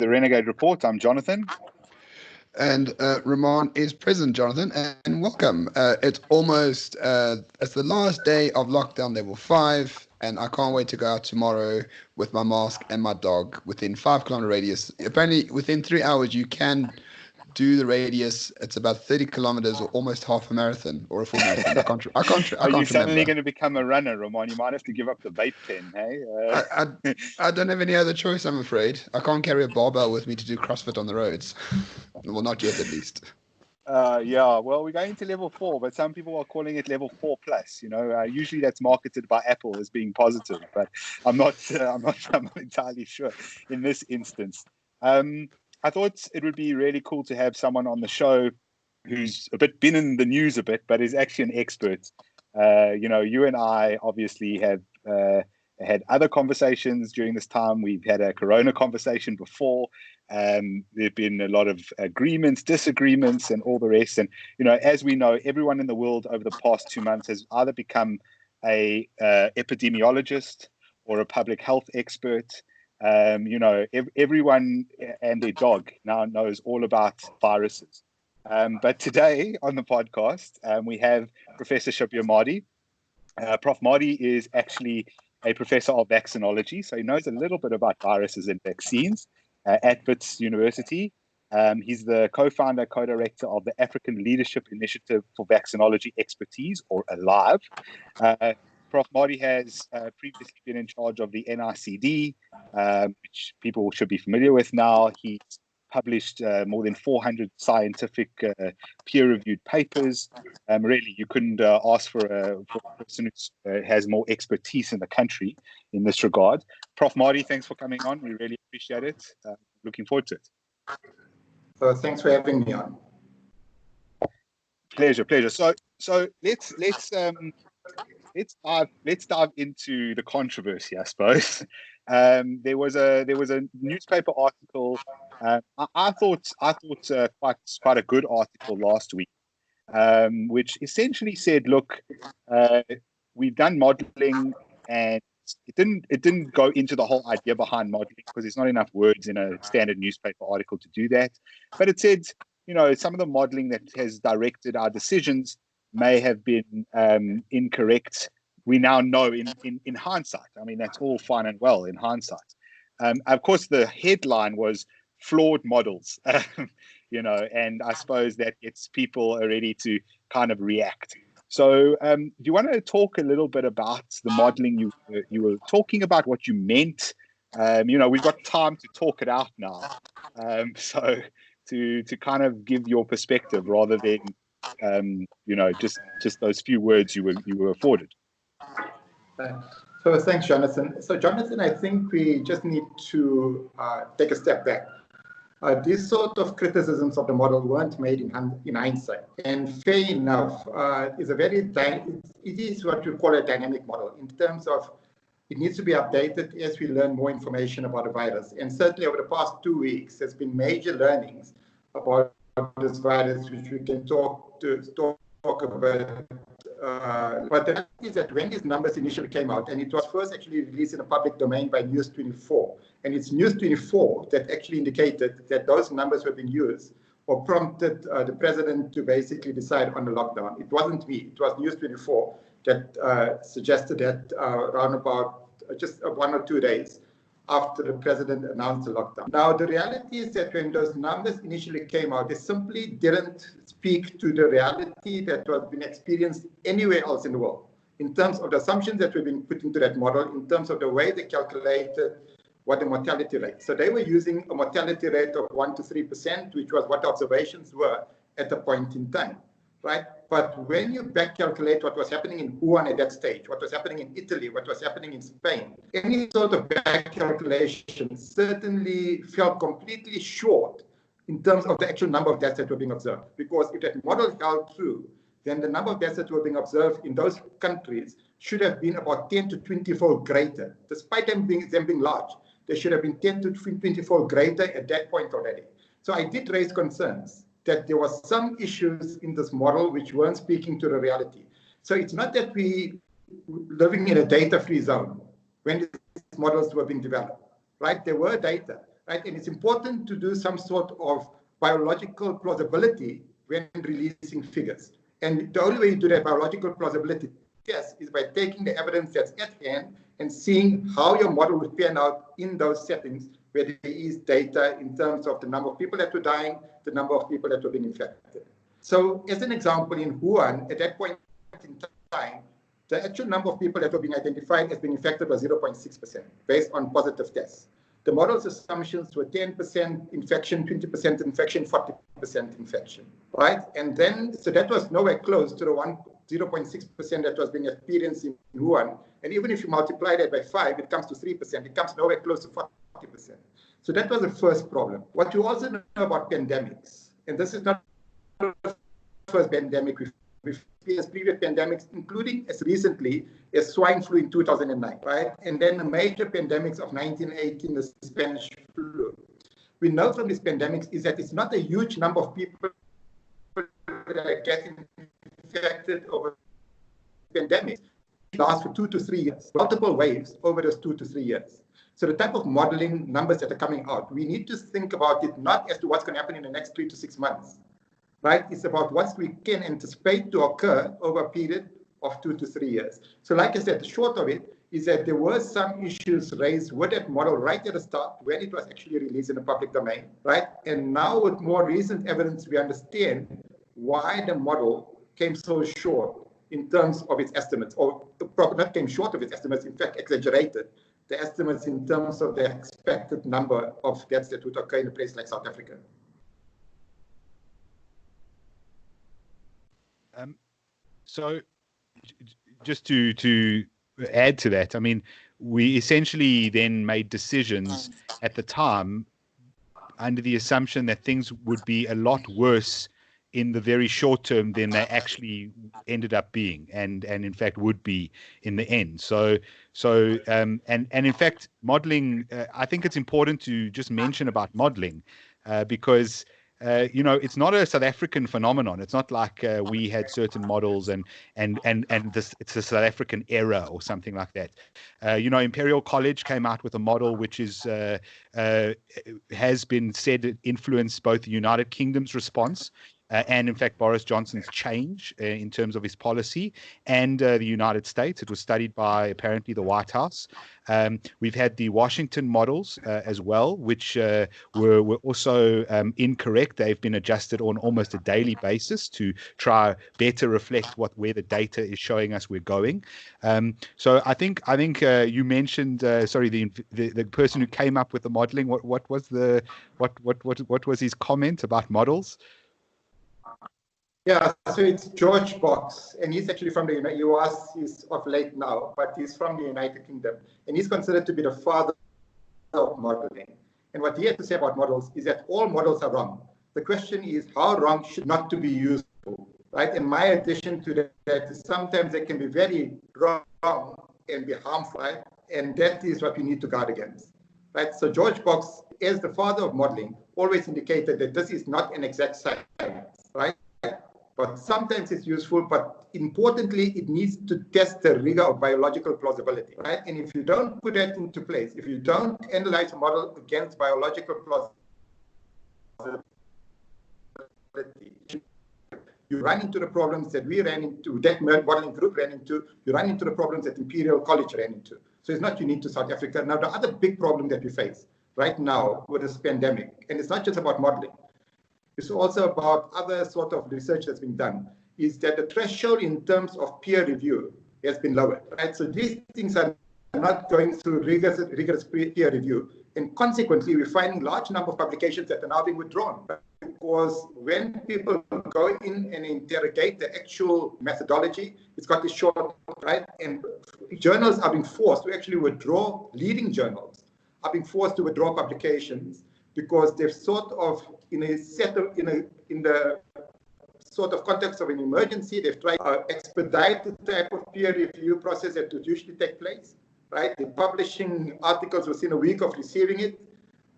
the Renegade Report. I'm Jonathan. And Ramon is present, Jonathan, and welcome. It's almost, it's the last day of lockdown level 5, and I can't wait to go out tomorrow with my mask and my dog within 5 kilometer radius. Apparently, within 3 hours, you can do the radius. It's about 30 kilometers or almost half a marathon or a full marathon. I can't Are you suddenly remember. going to become a runner, Ramon? You might have to give up the vape pen, hey? I don't have any other choice, I'm afraid. I can't carry a barbell with me to do CrossFit on the roads. Well, not yet, at least. Yeah, well, we're going to level 4, but some people are calling it level 4 plus. Usually that's marketed by Apple as being positive, but I'm not entirely sure in this instance. I thought it would be really cool to have someone on the show who's been in the news a bit, but is actually an expert. You and I obviously have had other conversations during this time. We've had a Corona conversation before. There've been a lot of agreements, disagreements, and all the rest. And, as we know, everyone in the world over the past 2 months has either become a epidemiologist or a public health expert. Everyone and their dog now knows all about viruses. But today on the podcast, we have Professor Shabir Madhi. Prof. Madhi is actually a professor of vaccinology, so he knows a little bit about viruses and vaccines at Wits University. He's the co-founder, co-director of the African Leadership Initiative for Vaccinology Expertise, or ALIVE. Prof. Madhi has previously been in charge of the NICD, which people should be familiar with now. He's published more than 400 scientific peer-reviewed papers. Really, you couldn't ask for a person who has more expertise in the country in this regard. Prof. Madhi, thanks for coming on. We really appreciate it. Looking forward to it. Thanks for having me on. Pleasure. So let's dive into the controversy, I suppose. There was a newspaper article. I thought quite a good article last week, which essentially said, look, we've done modeling, and it didn't go into the whole idea behind modeling because there's not enough words in a standard newspaper article to do that. But it said, some of the modeling that has directed our decisions may have been incorrect. We now know in hindsight. I mean, that's all fine and well in hindsight. Of course, the headline was flawed models, and I suppose that gets people ready to kind of react. So do you want to talk a little bit about the modeling you were talking about, what you meant? We've got time to talk it out now. So to kind of give your perspective rather than just those few words you were afforded. So thanks, Jonathan. So Jonathan, I think we just need to take a step back. These sort of criticisms of the model weren't made in hindsight, and fair enough, it is what we call a dynamic model in terms of it needs to be updated as we learn more information about the virus. And certainly over the past 2 weeks, there's been major learnings about this virus, which we can talk about. But the fact is that when these numbers initially came out, and it was first actually released in the public domain by News 24, and it's News 24 that actually indicated that those numbers were being used or prompted the president to basically decide on the lockdown. It wasn't me. It was News 24 that suggested that around about just 1 or 2 days after the president announced the lockdown. Now, the reality is that when those numbers initially came out, they simply didn't speak to the reality that was being experienced anywhere else in the world, in terms of the assumptions that were being put into that model, in terms of the way they calculated what the mortality rate. So they were using a mortality rate of 1 to 3%, which was what the observations were at the point in time, right? But when you back calculate what was happening in Wuhan at that stage, what was happening in Italy, what was happening in Spain, any sort of back calculation certainly fell completely short in terms of the actual number of deaths that were being observed. Because if that model held true, then the number of deaths that were being observed in those countries should have been about 10 to 20-fold greater. Despite them being large, they should have been 10 to 20-fold greater at that point already. So I did raise concerns that there was some issues in this model which weren't speaking to the reality. So it's not that we living in a data-free zone when these models were being developed, right? There were data. right? And it's important to do some sort of biological plausibility when releasing figures. And the only way you do that biological plausibility test is by taking the evidence that's at hand and seeing how your model would pan out in those settings where there is data in terms of the number of people that were dying, the number of people that were being infected. So as an example, in Wuhan, at that point in time, the actual number of people that were being identified as being infected was 0.6% based on positive tests. The model's assumptions were 10% infection, 20% infection, 40% infection, right? And then, so that was nowhere close to the 0.6% that was being experienced in Wuhan. And even if you multiply that by 5, it comes to 3%. It comes nowhere close to 40%. So that was the first problem. What you also know about pandemics, and this is not the first pandemic we've experienced previous pandemics, including as recently as swine flu in 2009, right? And then the major pandemics of 1918, the Spanish flu. We know from these pandemics is that it's not a huge number of people that are getting infected over pandemics. It lasts for 2 to 3 years, multiple waves over those 2 to 3 years. So the type of modeling numbers that are coming out, we need to think about it not as to what's going to happen in the next 3 to 6 months, right? It's about what we can anticipate to occur over a period of 2 to 3 years. So like I said, the short of it is that there were some issues raised with that model right at the start when it was actually released in the public domain, right? And now with more recent evidence, we understand why the model came so short in terms of its estimates, or not came short of its estimates, in fact, exaggerated the estimates in terms of the expected number of deaths that would occur in a place like South Africa. So just to add to that, I mean, we essentially then made decisions at the time under the assumption that things would be a lot worse in the very short term than they actually ended up being, and in fact would be in the end. So and in fact, modeling, I think it's important to just mention about modeling, because it's not a South African phenomenon. It's not like we had certain models and it's a South African error or something like that. Imperial College came out with a model which is has been said it influenced both the United Kingdom's response and in fact Boris Johnson's change in terms of his policy, and the United States. It was studied by apparently the White House. We've had the Washington models as well, which were also incorrect. They've been adjusted on almost a daily basis to try better reflect where the data is showing us we're going. So I think you mentioned the person who came up with the modeling. What was his comment about models? Yeah, so it's George Box, and he's actually from the US. He's of late now, but he's from the United Kingdom, and he's considered to be the father of modeling. And what he had to say about models is that all models are wrong. The question is how wrong should not to be useful, right? And my addition to that is sometimes they can be very wrong and be harmful, right? And that is what we need to guard against, right? So George Box, as the father of modeling, always indicated that this is not an exact science, right? But sometimes it's useful, but importantly, it needs to test the rigor of biological plausibility, right? And if you don't put that into place, if you don't analyze a model against biological plausibility, you run into the problems that we ran into, that modeling group ran into, you run into the problems that Imperial College ran into. So it's not unique to South Africa. Now, the other big problem that we face right now with this pandemic, and it's not just about modeling, it's also about other sort of research that's been done, is that the threshold in terms of peer review has been lowered, right? So these things are not going through rigorous peer review. And consequently, we're finding large number of publications that are now being withdrawn. Right? Because when people go in and interrogate the actual methodology, it's got this short, right? And journals are being forced to actually withdraw, leading journals are being forced to withdraw publications because they've sort of, in the sort of context of an emergency, they've tried to expedite the type of peer review process that would usually take place, right? They're publishing articles within a week of receiving it,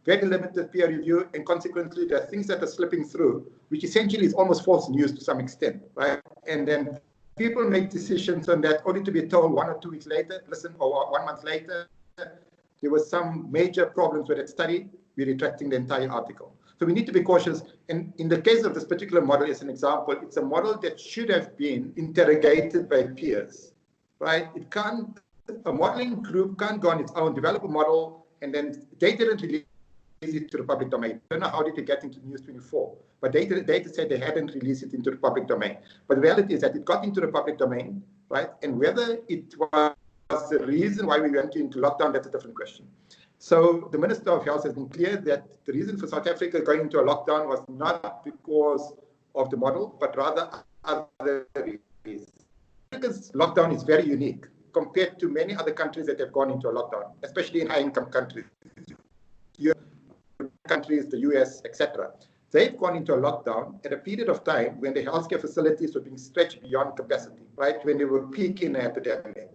very limited peer review, and consequently there are things that are slipping through, which essentially is almost false news to some extent, right? And then people make decisions on that only to be told 1 or 2 weeks later, listen, or 1 month later, there were some major problems with that study, we're retracting the entire article. So we need to be cautious. And in the case of this particular model, as an example, it's a model that should have been interrogated by peers, right? It can't, a modeling group can't go on its own, develop a model, and then they didn't release it to the public domain. I don't know how did it get into News 24, but they said they hadn't released it into the public domain. But the reality is that it got into the public domain, right? And whether it was the reason why we went into lockdown, that's a different question. So the Minister of Health has been clear that the reason for South Africa going into a lockdown was not because of the model, but rather other reasons. Africa's lockdown is very unique compared to many other countries that have gone into a lockdown, especially in high-income countries, countries, the US, etc. They've gone into a lockdown at a period of time when the healthcare facilities were being stretched beyond capacity, right? When they were peaking the epidemic.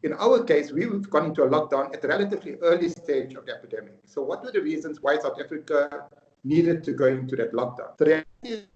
In our case, we've gone into a lockdown at a relatively early stage of the epidemic. So what were the reasons why South Africa needed to go into that lockdown? The reality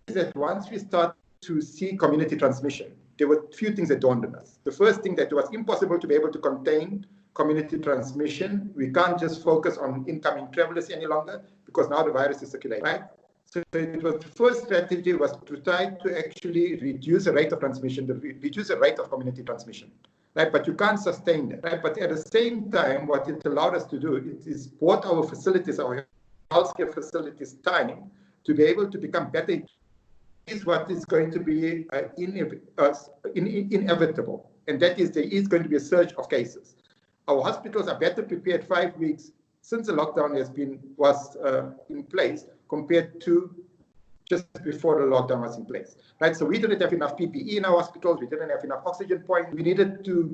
is that once we start to see community transmission, there were a few things that dawned on us. The first thing, that it was impossible to be able to contain community transmission. We can't just focus on incoming travelers any longer because now the virus is circulating, right? So it was, the first strategy was to try to actually reduce the rate of transmission, reduce the rate of community transmission. Right, but you can't sustain that. Right, but at the same time, what it allowed us to do, it is bought our facilities, our healthcare facilities, time to be able to become better. Is what is going to be inevitable, and that is there is going to be a surge of cases. Our hospitals are better prepared 5 weeks since the lockdown was in place compared to just before the lockdown was in place, right? So we didn't have enough PPE in our hospitals. We didn't have enough oxygen points. We needed to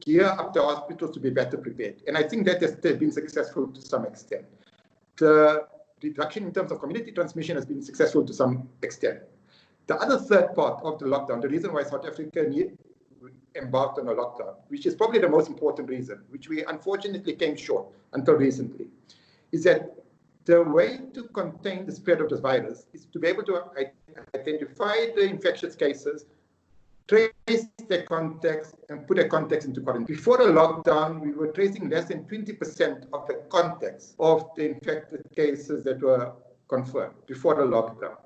gear up the hospitals to be better prepared. And I think that has been successful to some extent. The reduction in terms of community transmission has been successful to some extent. The other third part of the lockdown, the reason why South Africa embarked on a lockdown, which is probably the most important reason, which we unfortunately came short until recently, is that the way to contain the spread of this virus is to be able to identify the infectious cases, trace their contacts, and put their contacts into quarantine. Before the lockdown, we were tracing less than 20% of the contacts of the infected cases that were confirmed before the lockdown.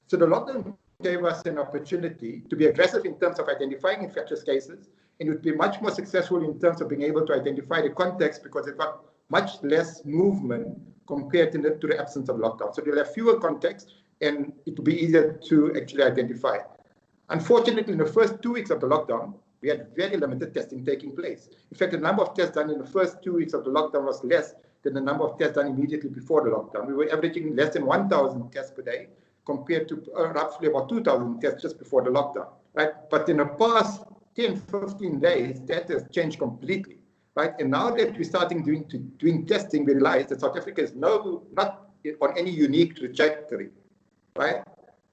So the lockdown gave us an opportunity to be aggressive in terms of identifying infectious cases, and it would be much more successful in terms of being able to identify the contacts because it got much less movement compared to the absence of lockdown. So they'll have fewer contacts and it will be easier to actually identify. Unfortunately, in the first 2 weeks of the lockdown, we had very limited testing taking place. In fact, the number of tests done in the first 2 weeks of the lockdown was less than the number of tests done immediately before the lockdown. We were averaging less than 1,000 tests per day compared to roughly about 2,000 tests just before the lockdown, right? But in the past 10, 15 days, that has changed completely. Right? And now that we're starting doing testing, we realize that South Africa is not on any unique trajectory, right?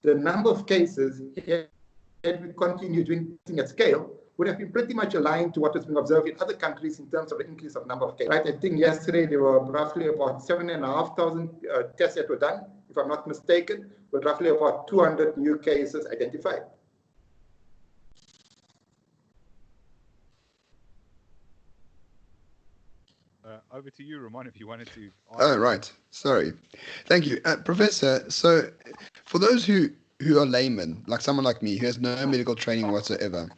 The number of cases, if we continue doing things at scale, would have been pretty much aligned to what has been observed in other countries in terms of the increase of number of cases. Right? I think yesterday there were roughly about 7,500 tests that were done, if I'm not mistaken, with roughly about 200 new cases identified. Over to you, Ramon, if you wanted to. Oh, right. Sorry. Thank you. Professor, so for those who are laymen, like someone like me who has no medical training whatsoever,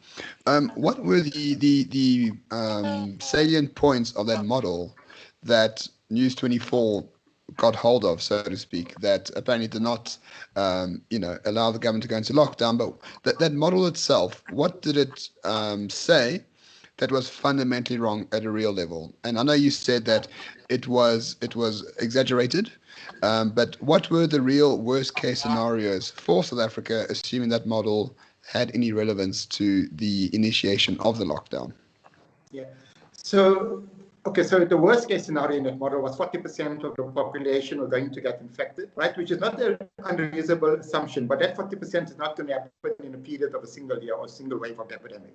what were the salient points of that model that News 24 got hold of, so to speak, that apparently did not, allow the government to go into lockdown, but that model itself, what did it say that was fundamentally wrong at a real level? And I know you said that it was exaggerated, but what were the real worst case scenarios for South Africa, assuming that model had any relevance to the initiation of the lockdown? Yeah. So the worst case scenario in that model was 40% of the population were going to get infected, right? Which is not an unreasonable assumption, but that 40% is not going to happen in a period of a single year or a single wave of the epidemic.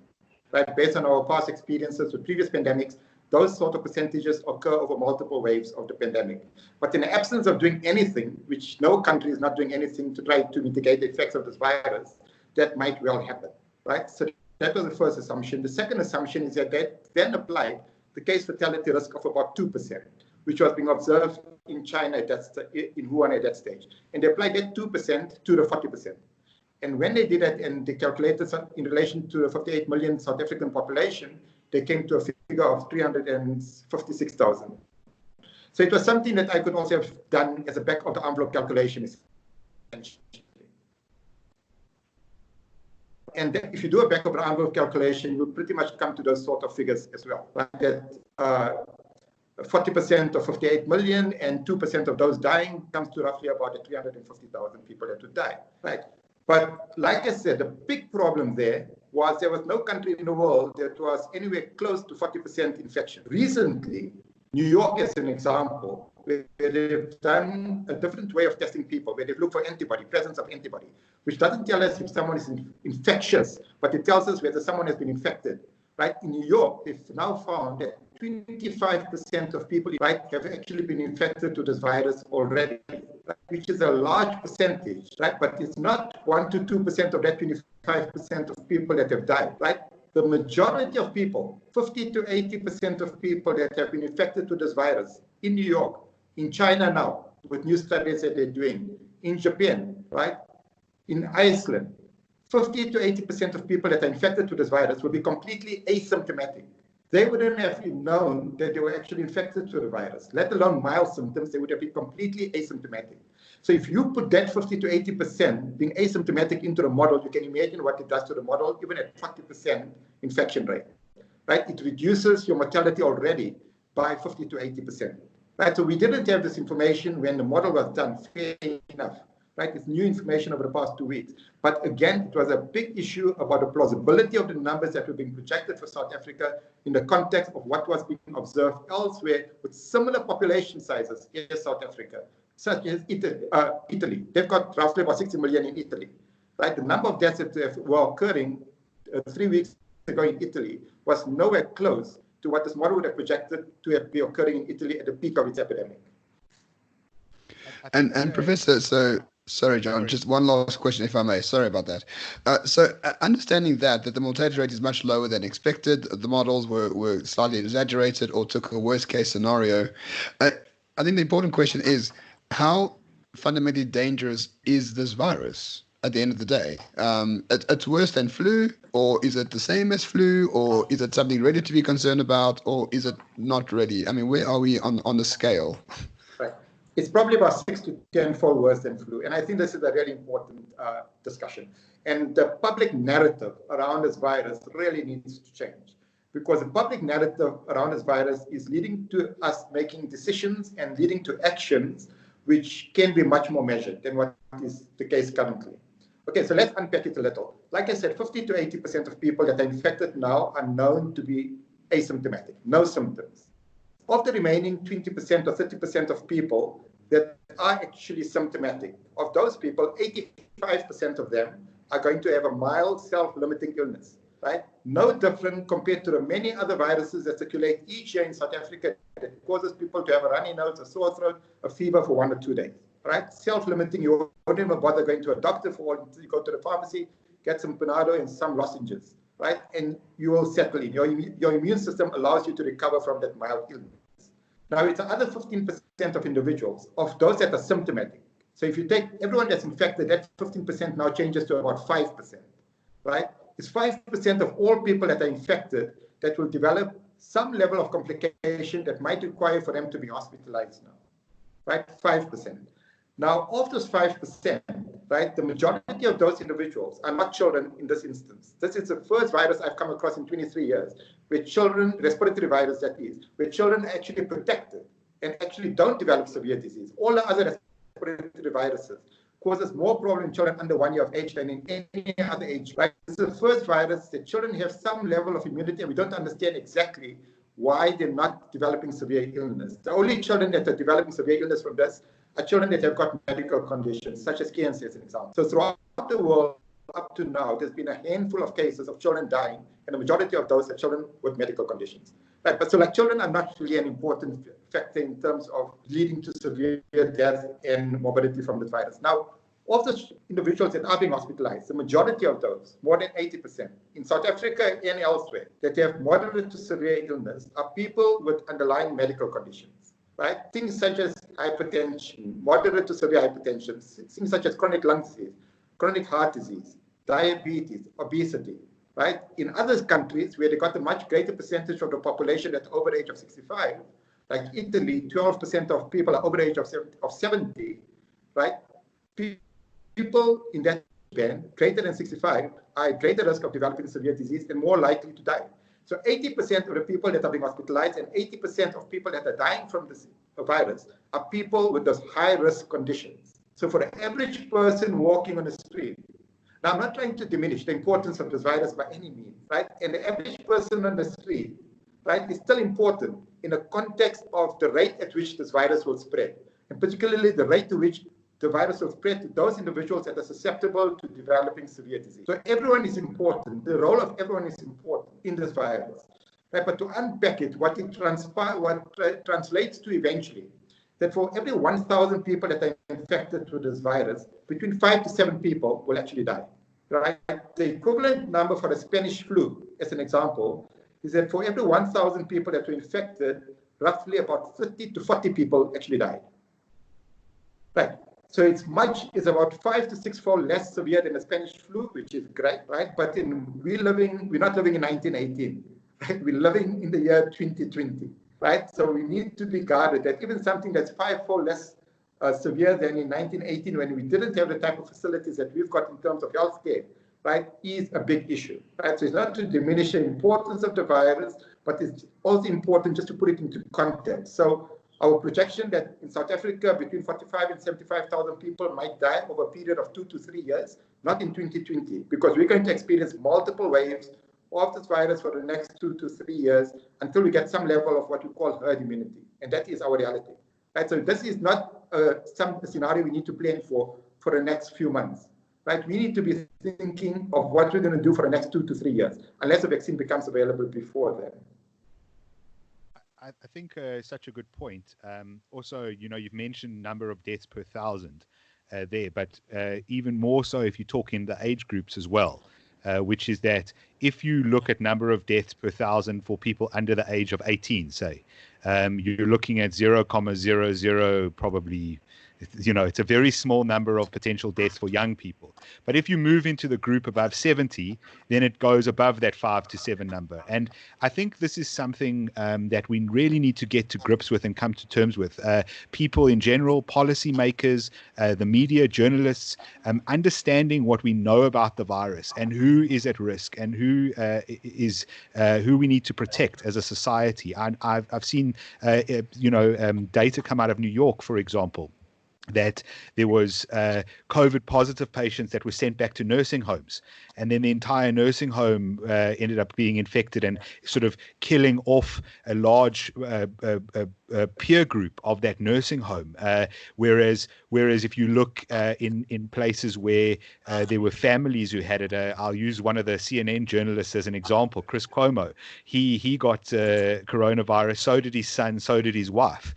Right, based on our past experiences with previous pandemics, those sort of percentages occur over multiple waves of the pandemic. But in the absence of doing anything, which no country is not doing anything to try to mitigate the effects of this virus, that might well happen, right? So that was the first assumption. The second assumption is that then applied the case fatality risk of about 2%, which was being observed in China in Wuhan at that stage. And they applied that 2% to the 40%. And when they did that and they calculated in relation to the 58 million South African population, they came to a figure of 356,000. So it was something that I could also have done as a back of the envelope calculation. And then if you do a back of the envelope calculation, you'll pretty much come to those sort of figures as well. Right? That 40% of 58 million and 2% of those dying comes to roughly about 350,000 people that would die. Right? But like I said, the big problem there was no country in the world that was anywhere close to 40% infection. Recently, New York is an example where they've done a different way of testing people, where they've looked for antibody, presence of antibody, which doesn't tell us if someone is infectious, but it tells us whether someone has been infected. Right? In New York, they've now found that 25% of people, right, have actually been infected with this virus already, right, which is a large percentage, right? But it's not 1 to 2% of that 25% of people that have died, right? The majority of people, 50 to 80% of people that have been infected with this virus in New York, in China now, with new studies that they're doing, in Japan, right, in Iceland, 50 to 80% of people that are infected with this virus will be completely asymptomatic. They wouldn't have known that they were actually infected with the virus, let alone mild symptoms. They would have been completely asymptomatic. So if you put that 50 to 80% being asymptomatic into the model, you can imagine what it does to the model, even at 40% infection rate, right? It reduces your mortality already by 50 to 80%, right? So we didn't have this information when the model was done, fair enough. Right, it's new information over the past 2 weeks. But again, it was a big issue about the plausibility of the numbers that were being projected for South Africa in the context of what was being observed elsewhere with similar population sizes in South Africa, such as Italy. They've got roughly about 60 million in Italy. Right, the number of deaths that were occurring 3 weeks ago in Italy was nowhere close to what this model would have projected to be occurring in Italy at the peak of its epidemic. And Professor, so sorry, John, just one last question, if I may. Sorry about that. Understanding that the mortality rate is much lower than expected, the models were slightly exaggerated or took a worst case scenario. I think the important question is, how fundamentally dangerous is this virus at the end of the day? It's worse than flu, or is it the same as flu, or is it something really to be concerned about, or is it not really? I mean, where are we on the scale? Right. It's probably about 6 to 10-fold worse than flu. And I think this is a really important discussion. And the public narrative around this virus really needs to change, because the public narrative around this virus is leading to us making decisions and leading to actions which can be much more measured than what is the case currently. Okay, so let's unpack it a little. Like I said, 50 to 80% of people that are infected now are known to be asymptomatic, no symptoms. Of the remaining 20% or 30% of people that are actually symptomatic, of those people, 85% of them are going to have a mild self-limiting illness, right? No different compared to the many other viruses that circulate each year in South Africa that causes people to have a runny nose, a sore throat, a fever for 1 or 2 days, right? Self-limiting, you wouldn't even bother going to a doctor for all. You go to the pharmacy, get some Panado and some lozenges, right? And you will settle in. Your immune system allows you to recover from that mild illness. Now, it's the other 15% of individuals, of those that are symptomatic. So if you take everyone that's infected, that 15% now changes to about 5%, right? It's 5% of all people that are infected that will develop some level of complication that might require for them to be hospitalized now, right? 5%. Now, of those 5%, right, the majority of those individuals are not children in this instance. This is the first virus I've come across in 23 years, where children, respiratory virus that is, where children are actually protected and actually don't develop severe disease. All the other respiratory viruses causes more problem in children under 1 year of age than in any other age. Right? This is the first virus that children have some level of immunity, and we don't understand exactly why they're not developing severe illness. The only children that are developing severe illness from this are children that have got medical conditions, such as cancer, as an example. So throughout the world, up to now, there's been a handful of cases of children dying, and the majority of those are children with medical conditions. Right? But so like children are not really an important factor in terms of leading to severe death and morbidity from this virus. Now, of the individuals that are being hospitalized, the majority of those, more than 80%, in South Africa and elsewhere, that have moderate to severe illness are people with underlying medical conditions. right? Things such as hypertension, moderate to severe hypertension, things such as chronic lung disease, chronic heart disease, diabetes, obesity, right? In other countries where they got a much greater percentage of the population that's over the age of 65, like Italy, 12% of people are over the age of 70, right? People in that band, greater than 65, are at greater risk of developing severe disease and more likely to die. So 80% of the people that are being hospitalized and 80% of people that are dying from this virus are people with those high-risk conditions. So for the average person walking on the street, now I'm not trying to diminish the importance of this virus by any means, right? And the average person on the street, right, is still important in the context of the rate at which this virus will spread, and particularly the rate to which the virus will spread to those individuals that are susceptible to developing severe disease. So everyone is important. The role of everyone is important in this virus. Right? But to unpack it, what translates to eventually, that for every 1,000 people that are infected with this virus, between 5 to 7 people will actually die. Right? The equivalent number for the Spanish flu, as an example, is that for every 1,000 people that were infected, roughly about 30 to 40 people actually died. Right. So it's about 5 to 6-fold less severe than the Spanish flu, which is great, right? But we're not living in 1918, right? We're living in the year 2020, right? So we need to be guarded that even something that's 5-fold less severe than in 1918, when we didn't have the type of facilities that we've got in terms of healthcare, right, is a big issue, right? So it's not to diminish the importance of the virus, but it's also important just to put it into context. So our projection that in South Africa, between 45 and 75,000 people might die over a period of 2 to 3 years, not in 2020, because we're going to experience multiple waves of this virus for the next 2 to 3 years until we get some level of what we call herd immunity. And that is our reality. Right? So this is not some scenario we need to plan for the next few months. Right? We need to be thinking of what we're going to do for the next 2 to 3 years, unless a vaccine becomes available before then. I think such a good point. Also, you've mentioned number of deaths per thousand there, but even more so if you talk in the age groups as well, which is that if you look at number of deaths per thousand for people under the age of 18, say, you're looking at 0.00 probably. It's a very small number of potential deaths for young people. But if you move into the group above 70, then it goes above that 5 to 7 number. And I think this is something that we really need to get to grips with and come to terms with. People in general, policymakers, the media, journalists, understanding what we know about the virus and who is at risk and who we need to protect as a society. And I've seen, data come out of New York, for example, that there was COVID positive patients that were sent back to nursing homes, and then the entire nursing home ended up being infected and sort of killing off a large peer group of that nursing home. Whereas if you look in places where there were families who had it, I'll use one of the CNN journalists as an example, Chris Cuomo. He got coronavirus, so did his son, so did his wife.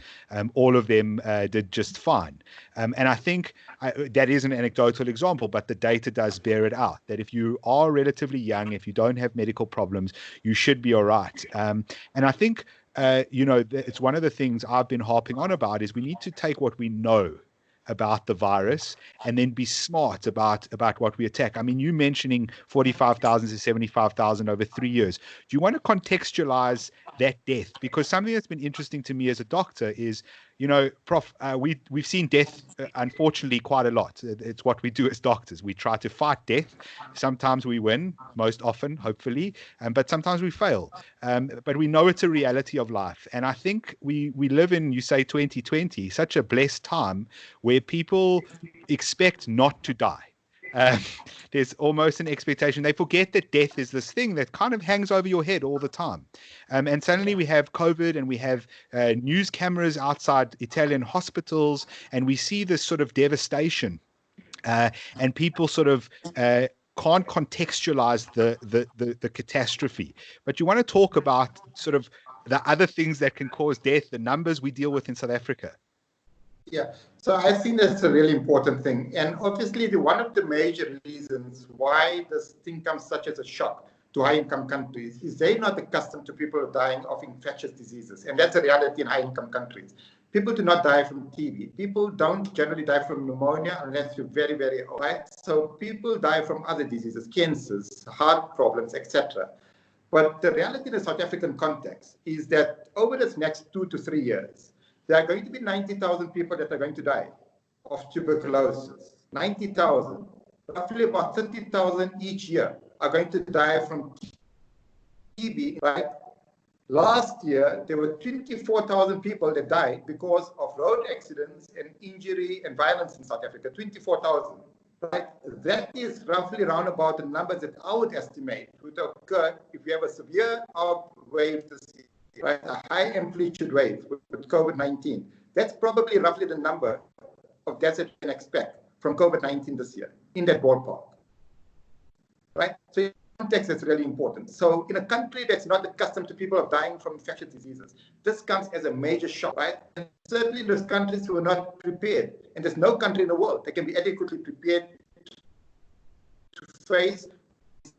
All of them did just fine. And I think that is an anecdotal example, but the data does bear it out, that if you are relatively young, if you don't have medical problems, you should be all right. And I think, it's one of the things I've been harping on about is we need to take what we know about the virus and then be smart about what we attack. I mean, you mentioning 45,000 to 75,000 over 3 years. Do you want to contextualize that death? Because something that's been interesting to me as a doctor is, Prof, we've seen death, unfortunately, quite a lot. It's what we do as doctors. We try to fight death. Sometimes we win, most often, hopefully, but sometimes we fail. But we know it's a reality of life. And I think we live in, you say 2020, such a blessed time where people expect not to die. There's almost an expectation. They forget that death is this thing that kind of hangs over your head all the time. And suddenly we have COVID and we have news cameras outside Italian hospitals, and we see this sort of devastation. And people sort of can't contextualize the catastrophe. But you want to talk about sort of the other things that can cause death, the numbers we deal with in South Africa. Yeah, so I think that's a really important thing. And obviously, one of the major reasons why this thing comes such as a shock to high-income countries is they're not accustomed to people dying of infectious diseases. And that's a reality in high-income countries. People do not die from TB. People don't generally die from pneumonia unless you're very, very old, right? So people die from other diseases, cancers, heart problems, etc. But the reality in the South African context is that over this next 2 to 3 years, there are going to be 90,000 people that are going to die of tuberculosis. 90,000. Roughly about 30,000 each year are going to die from TB, right? Last year, there were 24,000 people that died because of road accidents and injury and violence in South Africa. 24,000, right? That is roughly around about the numbers that I would estimate would occur if we have a severe wave this year, right? A high amplitude wave with COVID-19. That's probably roughly the number of deaths that you can expect from COVID-19 this year, in that ballpark, right? So context is really important. So in a country that's not accustomed to people of dying from infectious diseases, this comes as a major shock, right? And certainly those countries who are not prepared, and there's no country in the world that can be adequately prepared to face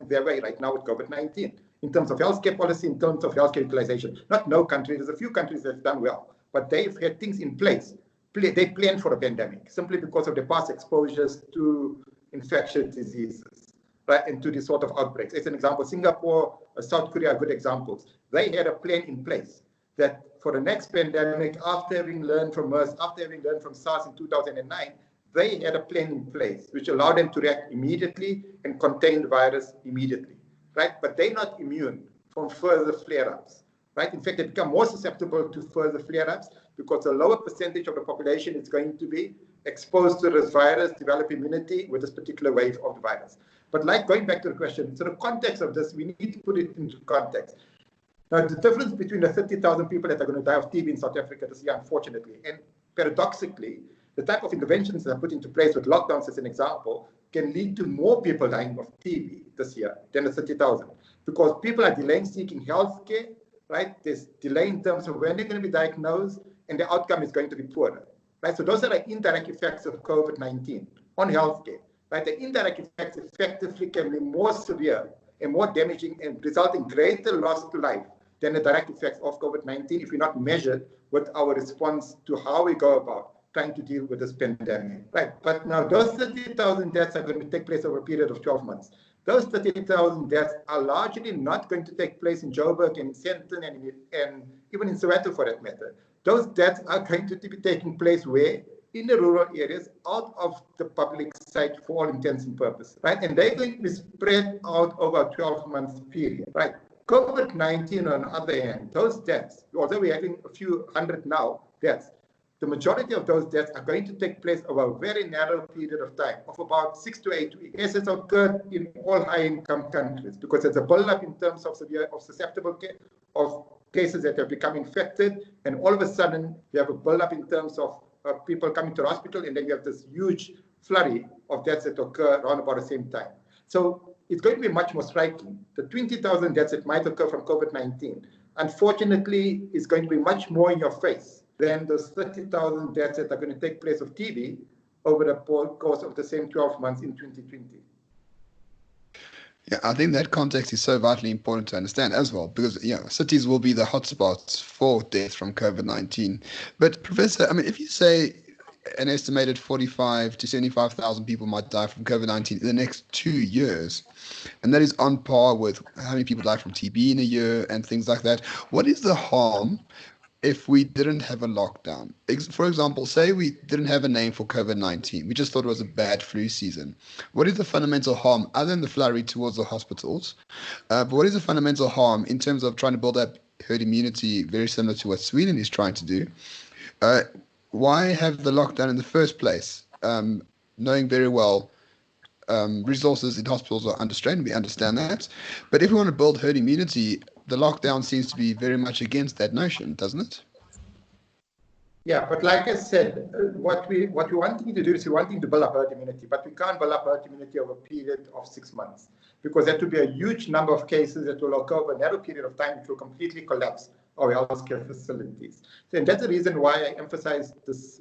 their way right now with COVID-19 in terms of healthcare policy, in terms of healthcare utilization. Not no country, there's a few countries that have done well, but they've had things in place. They planned for a pandemic simply because of their past exposures to infectious diseases, right, and to these sort of outbreaks. As an example, Singapore, South Korea are good examples. They had a plan in place that for the next pandemic, after having learned from MERS, after having learned from SARS in 2009, they had a plan in place which allowed them to react immediately and contain the virus immediately, right? But they're not immune from further flare-ups, right? In fact, they become more susceptible to further flare-ups because a lower percentage of the population is going to be exposed to this virus, develop immunity with this particular wave of the virus. But like going back to the question, so the context of this, we need to put it into context. Now, the difference between the 30,000 people that are going to die of TB in South Africa this year, unfortunately, and paradoxically, the type of interventions that are put into place with lockdowns, as an example, can lead to more people dying of TB this year than the 30,000, because people are delaying seeking health care, right? There's delay in terms of when they're going to be diagnosed, and the outcome is going to be poorer, right? So those are the indirect effects of COVID-19 on healthcare, right? The indirect effects effectively can be more severe and more damaging and result in greater loss to life than the direct effects of COVID-19 if we're not measured with our response to how we go about trying to deal with this pandemic, right? But now those 30,000 deaths are going to take place over a period of 12 months. Those 30,000 deaths are largely not going to take place in Joburg and Sandton and even in Soweto for that matter. Those deaths are going to be taking place where? In the rural areas, out of the public sight for all intents and purposes, right? And they're going to be spread out over a 12-month period, right? COVID-19, on the other hand, those deaths, although we're having a few hundred now deaths, the majority of those deaths are going to take place over a very narrow period of time, of about 6 to 8 weeks. As has occurred in all high-income countries, because there's a build-up in terms of susceptible cases that have become infected, and all of a sudden you have a build-up in terms of people coming to the hospital, and then you have this huge flurry of deaths that occur around about the same time. So it's going to be much more striking. The 20,000 deaths that might occur from COVID-19, unfortunately, is going to be much more in your face than those 30,000 deaths that are going to take place of TB over the course of the same 12 months in 2020. Yeah, I think that context is so vitally important to understand as well, because cities will be the hotspots for death from COVID-19. But Professor, I mean, if you say an estimated 45 to 75,000 people might die from COVID-19 in the next 2 years, and that is on par with how many people die from TB in a year and things like that, what is the harm if we didn't have a lockdown? For example, say we didn't have a name for COVID-19. We just thought it was a bad flu season. What is the fundamental harm, other than the flurry towards the hospitals? But what is the fundamental harm in terms of trying to build up herd immunity, very similar to what Sweden is trying to do? Why have the lockdown in the first place? Knowing very well resources in hospitals are under strain, we understand that. But if we want to build herd immunity, the lockdown seems to be very much against that notion, doesn't it? Yeah, but like I said, what we're wanting to do is we're wanting to build up herd immunity, but we can't build up herd immunity over a period of 6 months, because that would be a huge number of cases that will occur over a narrow period of time, which will completely collapse our healthcare facilities. And that's the reason why I emphasize this.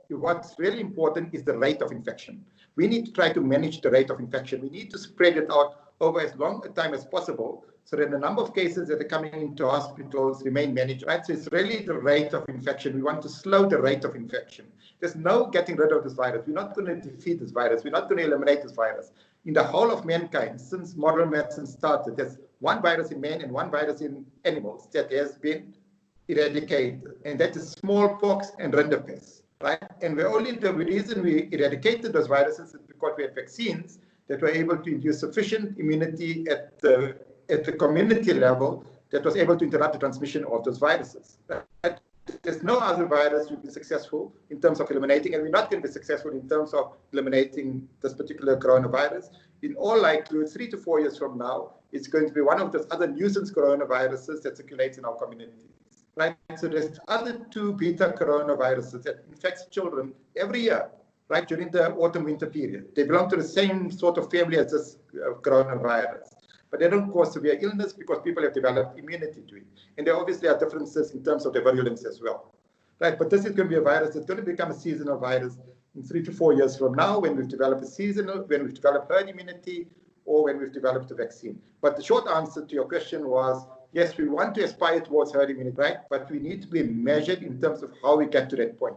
What's really important is the rate of infection. We need to try to manage the rate of infection. We need to spread it out over as long a time as possible, so that the number of cases that are coming into hospitals remain managed, right? So it's really the rate of infection. We want to slow the rate of infection. There's no getting rid of this virus. We're not going to defeat this virus. We're not going to eliminate this virus. In the whole of mankind, since modern medicine started, there's one virus in man and one virus in animals that has been eradicated, and that is smallpox and rinderpest, right? And the reason we eradicated those viruses is because we had vaccines that were able to induce sufficient immunity at the community level that was able to interrupt the transmission of those viruses. Right? There's no other virus we've been successful in terms of eliminating, and we're not going to be successful in terms of eliminating this particular coronavirus. In all likelihood, 3 to 4 years from now, it's going to be one of those other nuisance coronaviruses that circulates in our communities. Right? So there's other 2 beta coronaviruses that infect children every year, right, during the autumn-winter period. They belong to the same sort of family as this coronavirus. But they don't cause severe illness because people have developed immunity to it. And there obviously are differences in terms of the virulence as well. Right? But this is going to be a virus that's going to become a seasonal virus in 3 to 4 years from now when we've developed when we've developed herd immunity or when we've developed a vaccine. But the short answer to your question was, yes, we want to aspire towards herd immunity, right? But we need to be measured in terms of how we get to that point,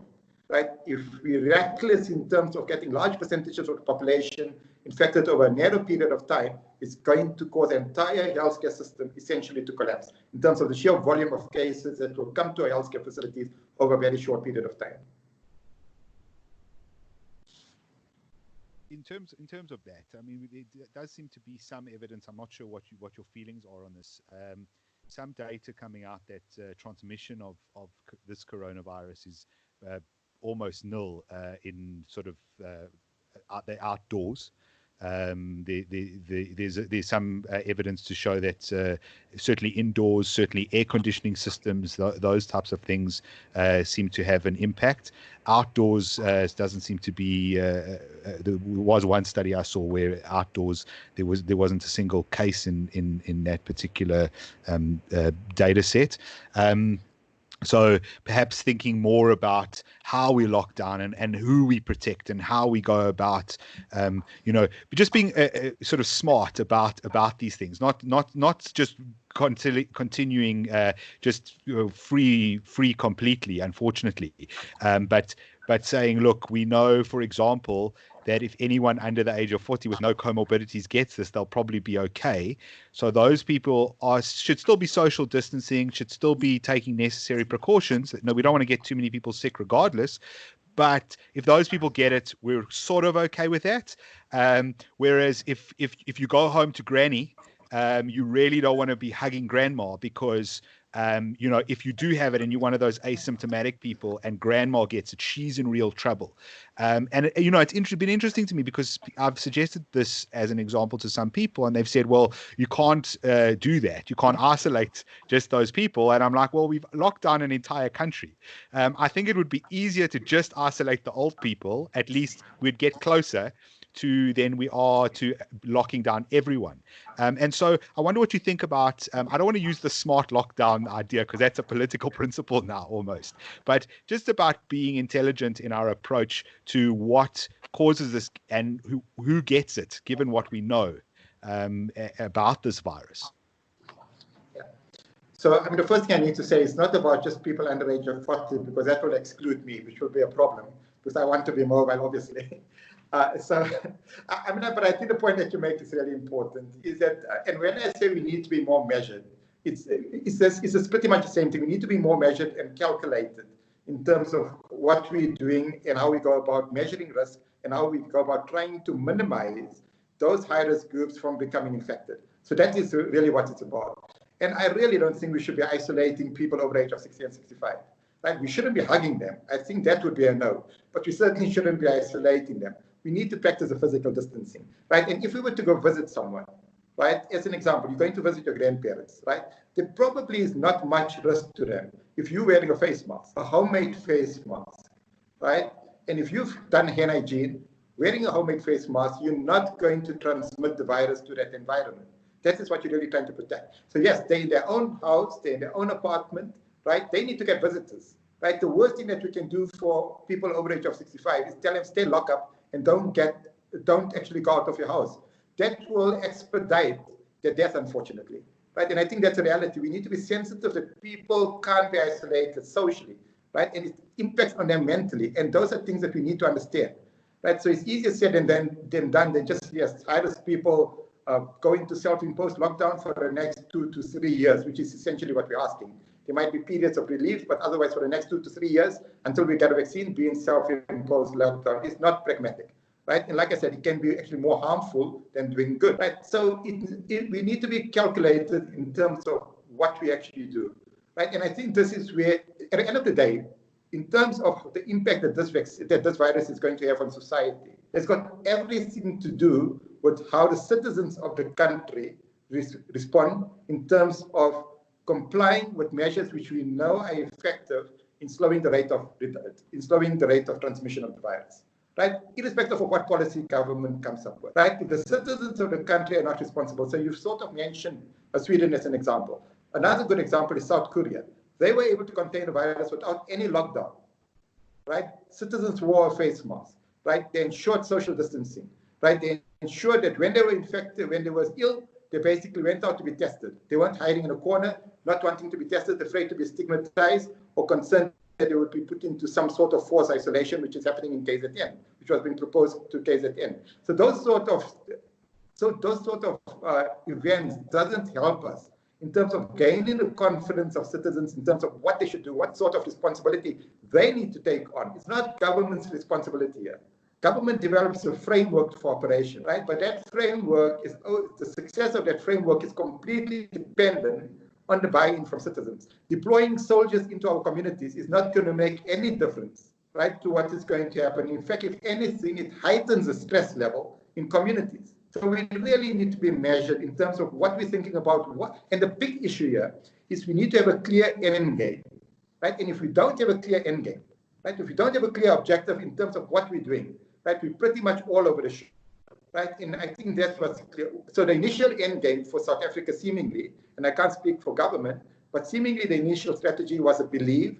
right? If we're reckless in terms of getting large percentages of the population infected over a narrow period of time, it's going to cause the entire healthcare system essentially to collapse in terms of the sheer volume of cases that will come to our healthcare facilities over a very short period of time. In terms of that, I mean, it does seem to be some evidence. I'm not sure what your feelings are on this. Some data coming out that transmission of this coronavirus is almost nil in sort of the outdoors. There's some evidence to show that certainly indoors, certainly air conditioning systems, those types of things seem to have an impact. Outdoors doesn't seem to be. There was one study I saw where outdoors there wasn't a single case in that particular data set. So perhaps thinking more about how we lock down and who we protect and how we go about, just being sort of smart about these things, not just continuing just free completely, unfortunately, but saying, look, we know, for example, that if anyone under the age of 40 with no comorbidities gets this, they'll probably be okay. So those people should still be social distancing, should still be taking necessary precautions. No, we don't want to get too many people sick regardless. But if those people get it, we're sort of okay with that. Whereas if you go home to granny, you really don't want to be hugging grandma because if you do have it and you're one of those asymptomatic people and grandma gets it, she's in real trouble. It's been interesting to me because I've suggested this as an example to some people and they've said, well, you can't do that. You can't isolate just those people. And I'm like, well, we've locked down an entire country. I think it would be easier to just isolate the old people. At least we'd get closer than we are to locking down everyone. And so I wonder what you think about, I don't want to use the smart lockdown idea because that's a political principle now almost, but just about being intelligent in our approach to what causes this and who gets it, given what we know about this virus. Yeah. So, I mean, the first thing I need to say is not about just people under the age of 40, because that will exclude me, which will be a problem, because I want to be mobile, obviously. But I think the point that you make is really important, is that, and when I say we need to be more measured, it's pretty much the same thing. We need to be more measured and calculated in terms of what we're doing and how we go about measuring risk and how we go about trying to minimize those high-risk groups from becoming infected. So that is really what it's about. And I really don't think we should be isolating people over the age of 60 and 65. Right? We shouldn't be hugging them. I think that would be a no. But we certainly shouldn't be isolating them. We need to practice the physical distancing, right? And if we were to go visit someone, right, as an example, you're going to visit your grandparents, right? There probably is not much risk to them if you're wearing a face mask, a homemade face mask, right? And if you've done hand hygiene, wearing a homemade face mask, you're not going to transmit the virus to that environment. That is what you're really trying to protect. So yes, they're in their own house, they're in their own apartment, right? They need to get visitors, right? The worst thing that we can do for people over the age of 65 is tell them stay locked up and don't actually go out of your house. That will expedite their death, unfortunately. right? And I think that's a reality. We need to be sensitive that people can't be isolated socially, right? And it impacts on them mentally. And those are things that we need to understand, right? So it's easier said than done than just, yes, high-risk people going to self-imposed lockdown for the next 2 to 3 years, which is essentially what we're asking. There might be periods of relief, but otherwise for the next 2 to 3 years, until we get a vaccine, being self-imposed lockdown is not pragmatic, right? And like I said, it can be actually more harmful than doing good, right? So we need to be calculated in terms of what we actually do, right? And I think this is where, at the end of the day, in terms of the impact that this virus is going to have on society, it's got everything to do with how the citizens of the country respond in terms of complying with measures which we know are effective in slowing the rate of transmission of the virus, right? Irrespective of what policy government comes up with, right? If the citizens of the country are not responsible, so you've sort of mentioned Sweden as an example. Another good example is South Korea. They were able to contain the virus without any lockdown, right? Citizens wore a face mask, right? They ensured social distancing, right? They ensured that when they were infected, when they were ill, they basically went out to be tested. They weren't hiding in a corner, not wanting to be tested, afraid to be stigmatized, or concerned that they would be put into some sort of forced isolation, which is happening in KZN, which was being proposed to KZN. So those sort of events doesn't help us in terms of gaining the confidence of citizens in terms of what they should do, what sort of responsibility they need to take on. It's not government's responsibility here. Government develops a framework for operation, right? But that framework the success of that framework is completely dependent on the buy-in from citizens. Deploying soldiers into our communities is not going to make any difference, right, to what is going to happen. In fact, if anything, it heightens the stress level in communities. So we really need to be measured in terms of what we're thinking about. And the big issue here is we need to have a clear end game, right? And if we don't have a clear end game, right, if we don't have a clear objective in terms of what we're doing, right, we're pretty much all over the show, right? And I think that's what's clear. So the initial end game for South Africa seemingly, and I can't speak for government, but seemingly the initial strategy was a belief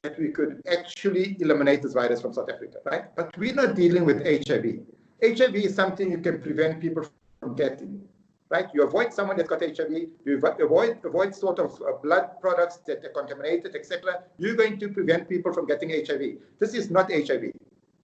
that we could actually eliminate this virus from South Africa, right? But we're not dealing with HIV. HIV is something you can prevent people from getting, right? You avoid someone that's got HIV, you avoid sort of blood products that are contaminated, etc. You're going to prevent people from getting HIV. This is not HIV,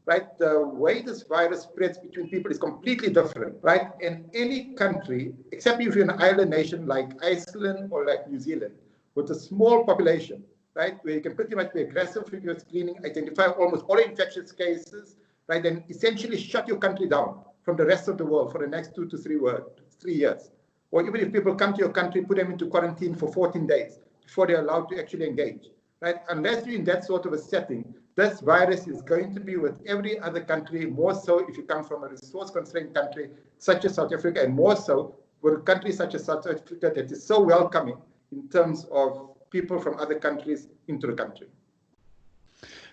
right? The way this virus spreads between people is completely different, right? And any country, except if you're an island nation like Iceland or like New Zealand, with a small population, right, where you can pretty much be aggressive with your screening, identify almost all infectious cases, right, and essentially shut your country down from the rest of the world for the next 2 to 3 years. Or even if people come to your country, put them into quarantine for 14 days before they're allowed to actually engage, right? Unless you're in that sort of a setting, this virus is going to be with every other country, more so if you come from a resource-constrained country such as South Africa, and more so with a country such as South Africa that is so welcoming in terms of people from other countries into the country.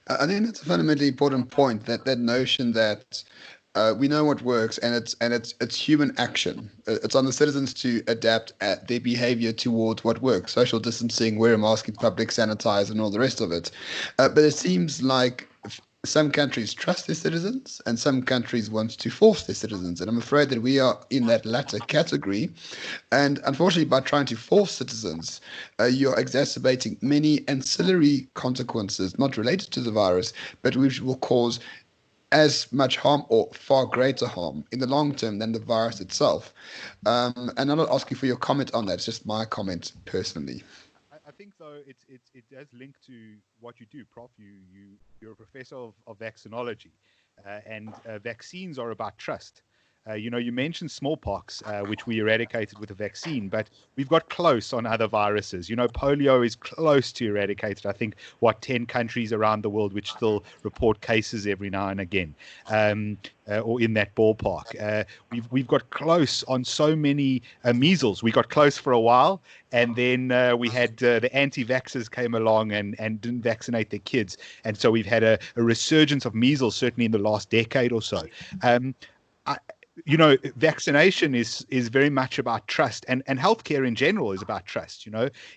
I think that's a fundamentally important point, that notion that we know what works, and it's human action. It's on the citizens to adapt their behavior towards what works: social distancing, wear a mask in public, sanitize, and all the rest of it. But it seems like some countries trust their citizens, and some countries want to force their citizens. And I'm afraid that we are in that latter category. And unfortunately, by trying to force citizens, you're exacerbating many ancillary consequences, not related to the virus, but which will cause as much harm or far greater harm in the long term than the virus itself. And I'm not asking for your comment on that. It's just my comment personally. I think, though, it does link to what you do, Prof. You're a professor of vaccinology, and vaccines are about trust. You mentioned smallpox, which we eradicated with a vaccine, but we've got close on other viruses. Polio is close to eradicated. I think, 10 countries around the world which still report cases every now and again, or in that ballpark. We've got close on so many measles. We got close for a while, and then we had the anti-vaxxers came along and didn't vaccinate their kids. And so we've had a resurgence of measles, certainly in the last decade or so. vaccination is very much about trust, and healthcare in general is about trust.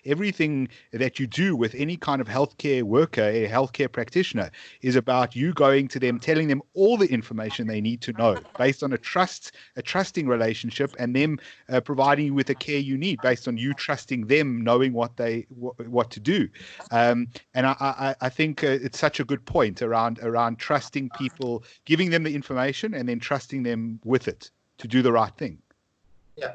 Everything that you do with any kind of healthcare worker, a healthcare practitioner, is about you going to them, telling them all the information they need to know based on a trusting relationship, and them providing you with the care you need based on you trusting them, knowing what to do. And I think it's such a good point around trusting people, giving them the information, and then trusting them with it to do the right thing. Yeah.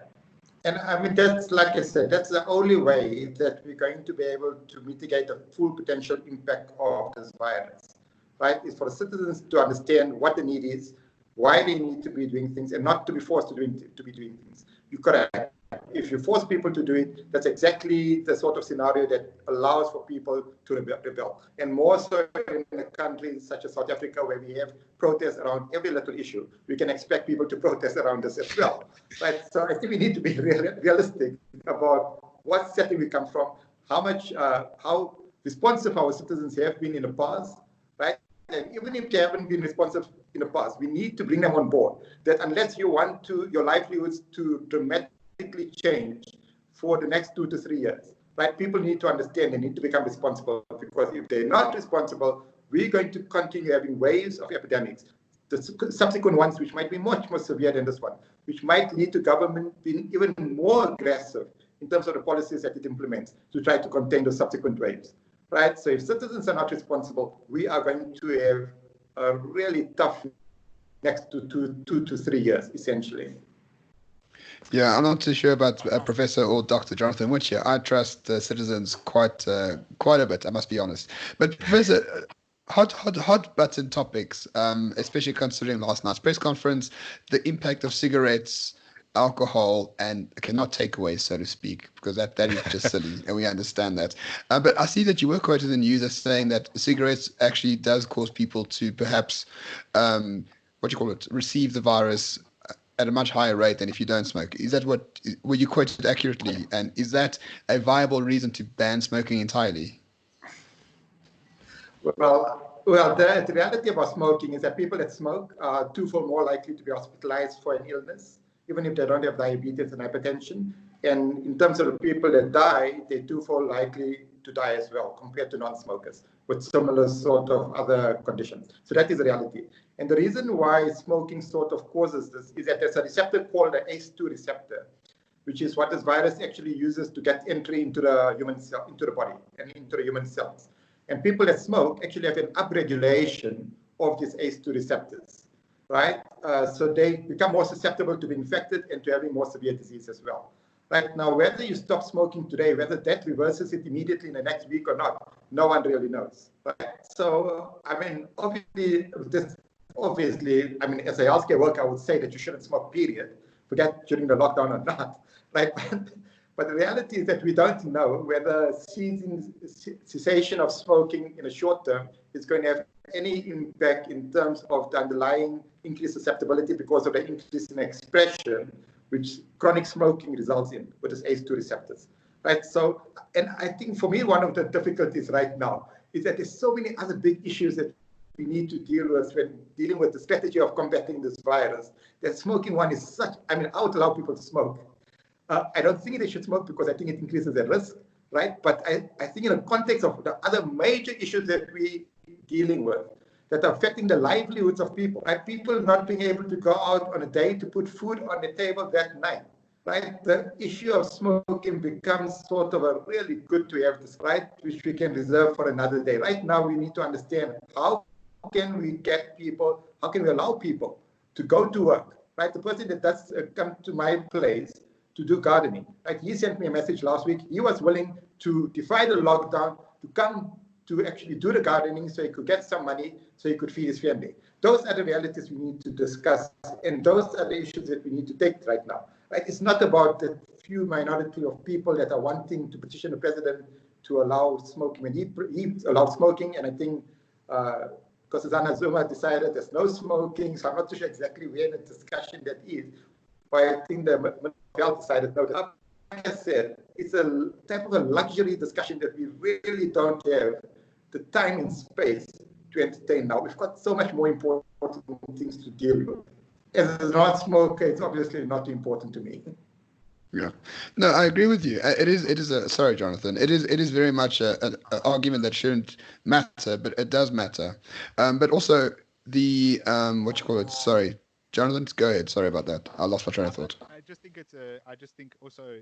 And I mean, that's, like I said, that's the only way that we're going to be able to mitigate the full potential impact of this virus, right? Is for citizens to understand what the need is, why they need to be doing things, and not to be forced to be doing things. You correct. If you force people to do it, that's exactly the sort of scenario that allows for people to rebel. And more so in countries such as South Africa, where we have protests around every little issue, we can expect people to protest around this as well. Right? So I think we need to be realistic about what setting we come from, how responsive our citizens have been in the past, right? And even if they haven't been responsive in the past, we need to bring them on board. That unless you want your livelihoods to dramatically change for the next 2 to 3 years, right? People need to understand they need to become responsible, because if they're not responsible, we're going to continue having waves of epidemics, the subsequent ones which might be much more severe than this one, which might lead to government being even more aggressive in terms of the policies that it implements to try to contain the subsequent waves, right? So if citizens are not responsible, we are going to have a really tough next 2 to 3 years, essentially. Yeah, I'm not too sure about Professor or Dr. Jonathan Witch here. I trust citizens quite a bit, I must be honest. But Professor, hot button topics, especially considering last night's press conference, the impact of cigarettes, alcohol, and not takeaways, so to speak, because that is just silly, and we understand that. But I see that you were quoted in the news as saying that cigarettes actually does cause people to perhaps, receive the virus at a much higher rate than if you don't smoke. Is that were you quoted accurately? And is that a viable reason to ban smoking entirely? Well, the reality about smoking is that people that smoke are twofold more likely to be hospitalized for an illness, even if they don't have diabetes and hypertension. And in terms of the people that die, they're twofold likely to die as well compared to non-smokers with similar sort of other conditions. So that is the reality. And the reason why smoking sort of causes this is that there's a receptor called the ACE2 receptor, which is what this virus actually uses to get entry into the human cell, into the body and into the human cells. And people that smoke actually have an upregulation of these ACE2 receptors, right? So they become more susceptible to being infected and to having more severe disease as well. Right now, whether you stop smoking today, whether that reverses it immediately in the next week or not, no one really knows. Right? So, I mean, obviously, I mean, as a healthcare worker, I would say that you shouldn't smoke, period. Forget during the lockdown or not, right? But the reality is that we don't know whether cessation of smoking in the short term is going to have any impact in terms of the underlying increased susceptibility because of the increase in expression which chronic smoking results in with its ACE2 receptors, right? So, and I think for me, one of the difficulties right now is that there's so many other big issues that we need to deal with when dealing with the strategy of combating this virus. That smoking one is such, I mean, I would allow people to smoke. I don't think they should smoke because I think it increases their risk, right? But I think in the context of the other major issues that we're dealing with that are affecting the livelihoods of people, right? People not being able to go out on a day to put food on the table that night, right? The issue of smoking becomes sort of a really good to have this, right? Which we can reserve for another day. Right now, we need to understand how can we allow people to go to work, right? The person that does come to my place to do gardening, right? He sent me a message last week. He was willing to defy the lockdown to come to actually do the gardening so he could get some money so he could feed his family. Those are the realities we need to discuss, and those are the issues that we need to take right now, right? It's not about the few minority of people that are wanting to petition the president to allow smoking. When he allowed smoking, and I think because Zuma decided there's no smoking, so I'm not too sure exactly where the discussion that is, but I think the health decided no. Like I said, it's a type of a luxury discussion that we really don't have the time and space to entertain now. We've got so much more important things to deal with. as a non-smoker, it's obviously not important to me. Yeah, no, I agree with you. It is a sorry, Jonathan. It is very much an argument that shouldn't matter, but it does matter. But also the what you call it? Sorry, Jonathan, go ahead. Sorry about that. I lost my train of thought. I just think also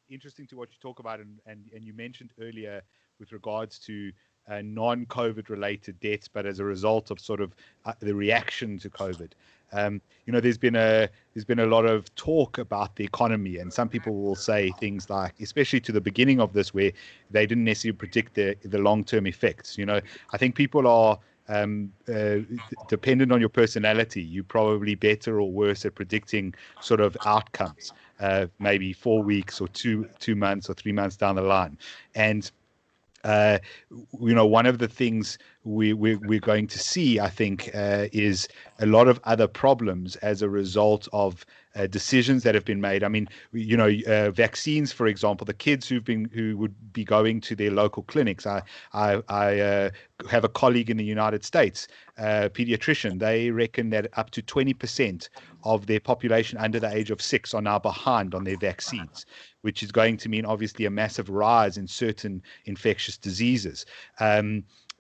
interesting to what you talk about, and you mentioned earlier with regards to non-COVID related deaths, but as a result of sort of the reaction to COVID. There's been a lot of talk about the economy, and some people will say things like, especially to the beginning of this, where they didn't necessarily predict the long-term effects. I think people are dependent on your personality. You're probably better or worse at predicting sort of outcomes, maybe 4 weeks or 2 months or 3 months down the line. And one of the things we're going to see, I think, is a lot of other problems as a result of decisions that have been made. I mean, vaccines, for example, the kids who would be going to their local clinics. I have a colleague in the United States, paediatrician. They reckon that up to 20% of their population under the age of 6 are now behind on their vaccines, which is going to mean obviously a massive rise in certain infectious diseases.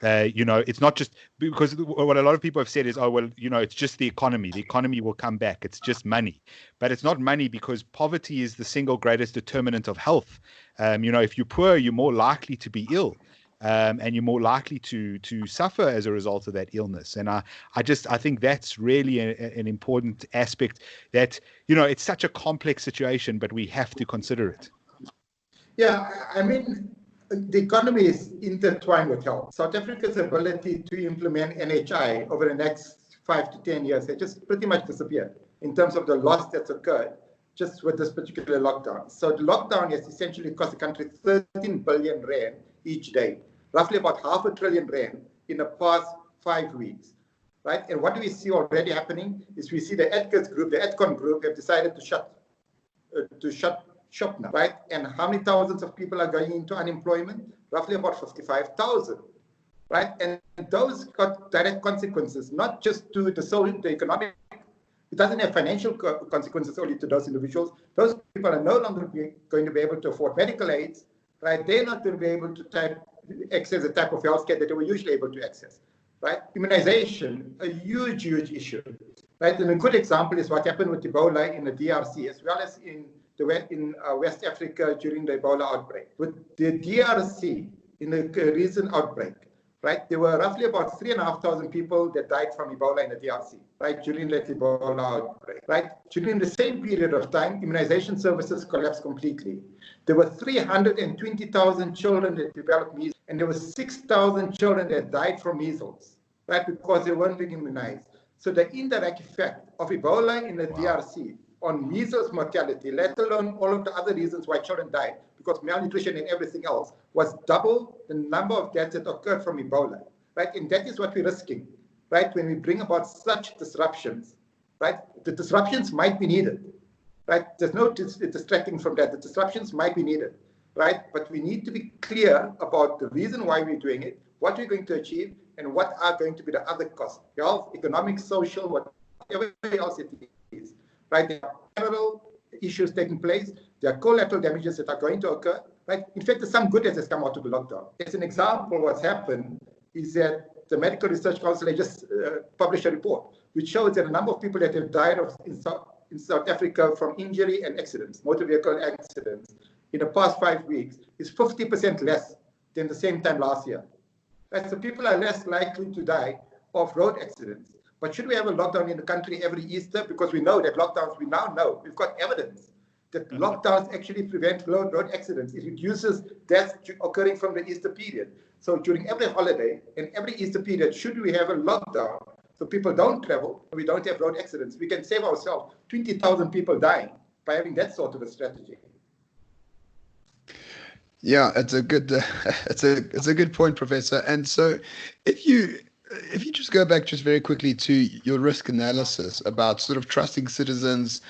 It's not just because what a lot of people have said is, oh, well, it's just the economy. The economy will come back. It's just money. But it's not money, because poverty is the single greatest determinant of health. If you're poor, you're more likely to be ill. And you're more likely to suffer as a result of that illness. And I think that's really an important aspect, that, it's such a complex situation, but we have to consider it. Yeah, I mean, the economy is intertwined with health. South Africa's ability to implement NHI over the next 5 to 10 years has just pretty much disappeared in terms of the loss that's occurred just with this particular lockdown. So the lockdown has essentially cost the country 13 billion rand each day, roughly about R500 billion in the past 5 weeks, right? And what do we see already happening is we see the Edcon group have decided to shut shop now, right? And how many thousands of people are going into unemployment? Roughly about 55,000, right? And those got direct consequences, not just to the economic. It doesn't have financial consequences only to those individuals. Those people are no longer going to be able to afford medical aids, right? They're not going to be able to access the type of healthcare that they were usually able to access, right? Immunization, a huge issue, right? And a good example is what happened with Ebola in the DRC, as well as in West Africa during the Ebola outbreak. With the DRC, in the recent outbreak, right, there were roughly about 3,500 people that died from Ebola in the DRC, right, during the Ebola outbreak, right? During the same period of time, immunization services collapsed completely. There were 320,000 children that developed measles, and there were 6,000 children that died from measles, right, because they weren't being immunized. So the indirect effect of Ebola in the DRC on measles mortality, let alone all of the other reasons why children died, because malnutrition and everything else, was double the number of deaths that occurred from Ebola, right? And that is what we're risking, right? When we bring about such disruptions, right? The disruptions might be needed, right? There's no distracting from that. The disruptions might be needed, right? But we need to be clear about the reason why we're doing it, what we're going to achieve, and what are going to be the other costs, health, economic, social, whatever else it is. Right, there are parallel issues taking place. There are collateral damages that are going to occur. Right. In fact, there's some good that has come out of the lockdown. As an example, what's happened is that the Medical Research Council just published a report which shows that the number of people that have died in South Africa from injury and accidents, motor vehicle accidents, in the past 5 weeks is 50% less than the same time last year. Right. So people are less likely to die of road accidents. But should we have a lockdown in the country every Easter? Because we know that lockdowns, we now know, we've got evidence that lockdowns actually prevent road accidents. It reduces deaths occurring from the Easter period. So during every holiday and every Easter period, should we have a lockdown so people don't travel and we don't have road accidents, we can save ourselves 20,000 people dying by having that sort of a strategy. Yeah, it's a good it's a good point, Professor. And so if you just go back just very quickly to your risk analysis about sort of trusting citizens,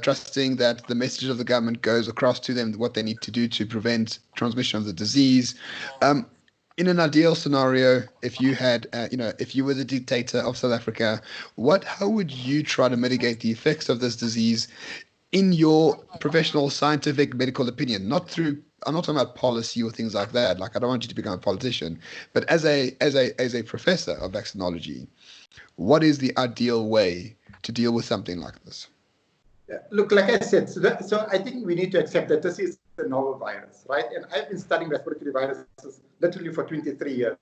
trusting that the message of the government goes across to them, what they need to do to prevent transmission of the disease. in an ideal scenario, if you had, if you were the dictator of South Africa, how would you try to mitigate the effects of this disease in your professional, scientific, medical opinion? I'm not talking about policy or things like that. Like, I don't want you to become a politician, but as a professor of vaccinology, what is the ideal way to deal with something like this? Look, like I said, so I think we need to accept that this is a novel virus, right? And I've been studying respiratory viruses literally for 23 years,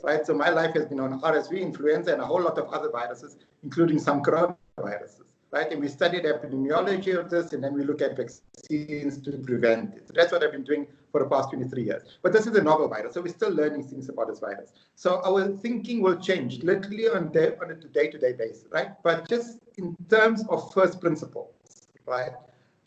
right? So my life has been on RSV, influenza, and a whole lot of other viruses, including some coronaviruses, right? And we studied epidemiology of this, and then we look at vaccines to prevent it. So that's what I've been doing for the past 23 years. But this is a novel virus, so we're still learning things about this virus. So our thinking will change literally on a day-to-day basis, right? But just in terms of first principle, right?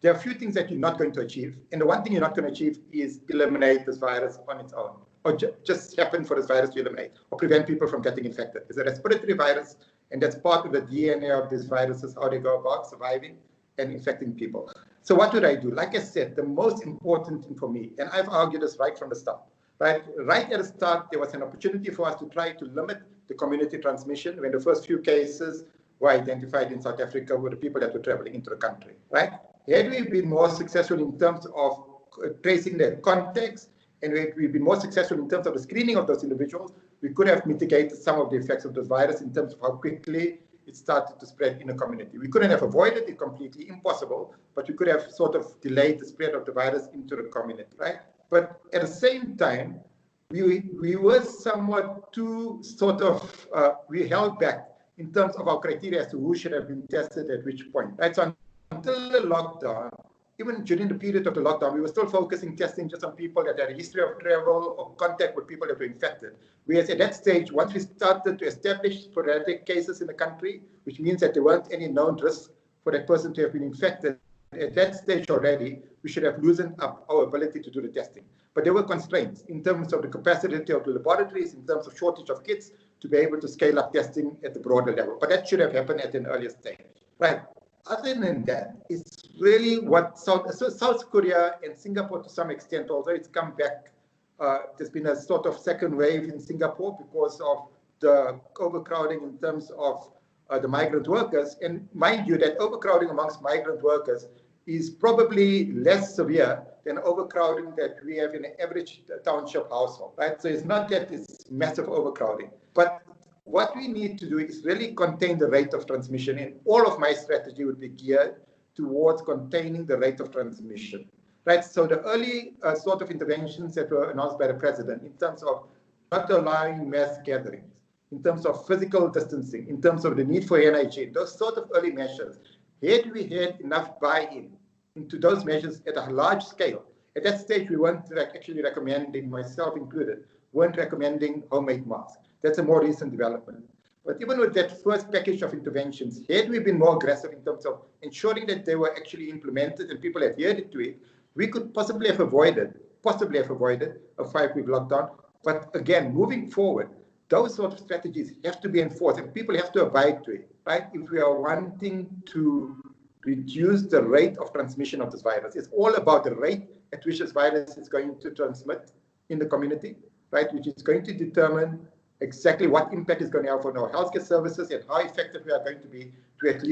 There are a few things that you're not going to achieve. And the one thing you're not going to achieve is eliminate this virus on its own, or just happen for this virus to eliminate, or prevent people from getting infected. It's a respiratory virus, and that's part of the DNA of these viruses, how they go about surviving and infecting people. So what would I do? Like I said, the most important thing for me, and I've argued this right from the start, right? Right at the start, there was an opportunity for us to try to limit the community transmission when the first few cases were identified in South Africa were the people that were traveling into the country, right? Had we been more successful in terms of tracing their contacts, and had we been more successful in terms of the screening of those individuals, we could have mitigated some of the effects of this virus in terms of how quickly it started to spread in the community. We couldn't have avoided it completely, impossible, but we could have sort of delayed the spread of the virus into the community, right? But at the same time, we were somewhat too we held back in terms of our criteria as to who should have been tested at which point, right? So until the lockdown, even during the period of the lockdown, we were still focusing testing just on people that had a history of travel or contact with people that were infected. Whereas at that stage, once we started to establish sporadic cases in the country, which means that there weren't any known risks for that person to have been infected, at that stage already, we should have loosened up our ability to do the testing. But there were constraints in terms of the capacity of the laboratories, in terms of shortage of kits, to be able to scale up testing at the broader level. But that should have happened at an earlier stage, right? Other than that, it's really what South Korea and Singapore to some extent, although it's come back, there's been a sort of second wave in Singapore because of the overcrowding in terms of the migrant workers. And mind you, that overcrowding amongst migrant workers is probably less severe than overcrowding that we have in an average township household, right? So it's not that it's massive overcrowding, but what we need to do is really contain the rate of transmission, and all of my strategy would be geared towards containing the rate of transmission, right? So the early sort of interventions that were announced by the president in terms of not allowing mass gatherings, in terms of physical distancing, in terms of the need for hygiene, those sort of early measures, had we had enough buy-in into those measures at a large scale, at that stage we weren't actually recommending, myself included, weren't recommending homemade masks. That's a more recent development. But even with that first package of interventions, had we been more aggressive in terms of ensuring that they were actually implemented and people adhered to it, we could possibly have avoided a 5-week lockdown. But again, moving forward, those sort of strategies have to be enforced and people have to abide to it, right? If we are wanting to reduce the rate of transmission of this virus, it's all about the rate at which this virus is going to transmit in the community, right? Which is going to determine exactly what impact is going to have on our healthcare services and how effective we are going to be to at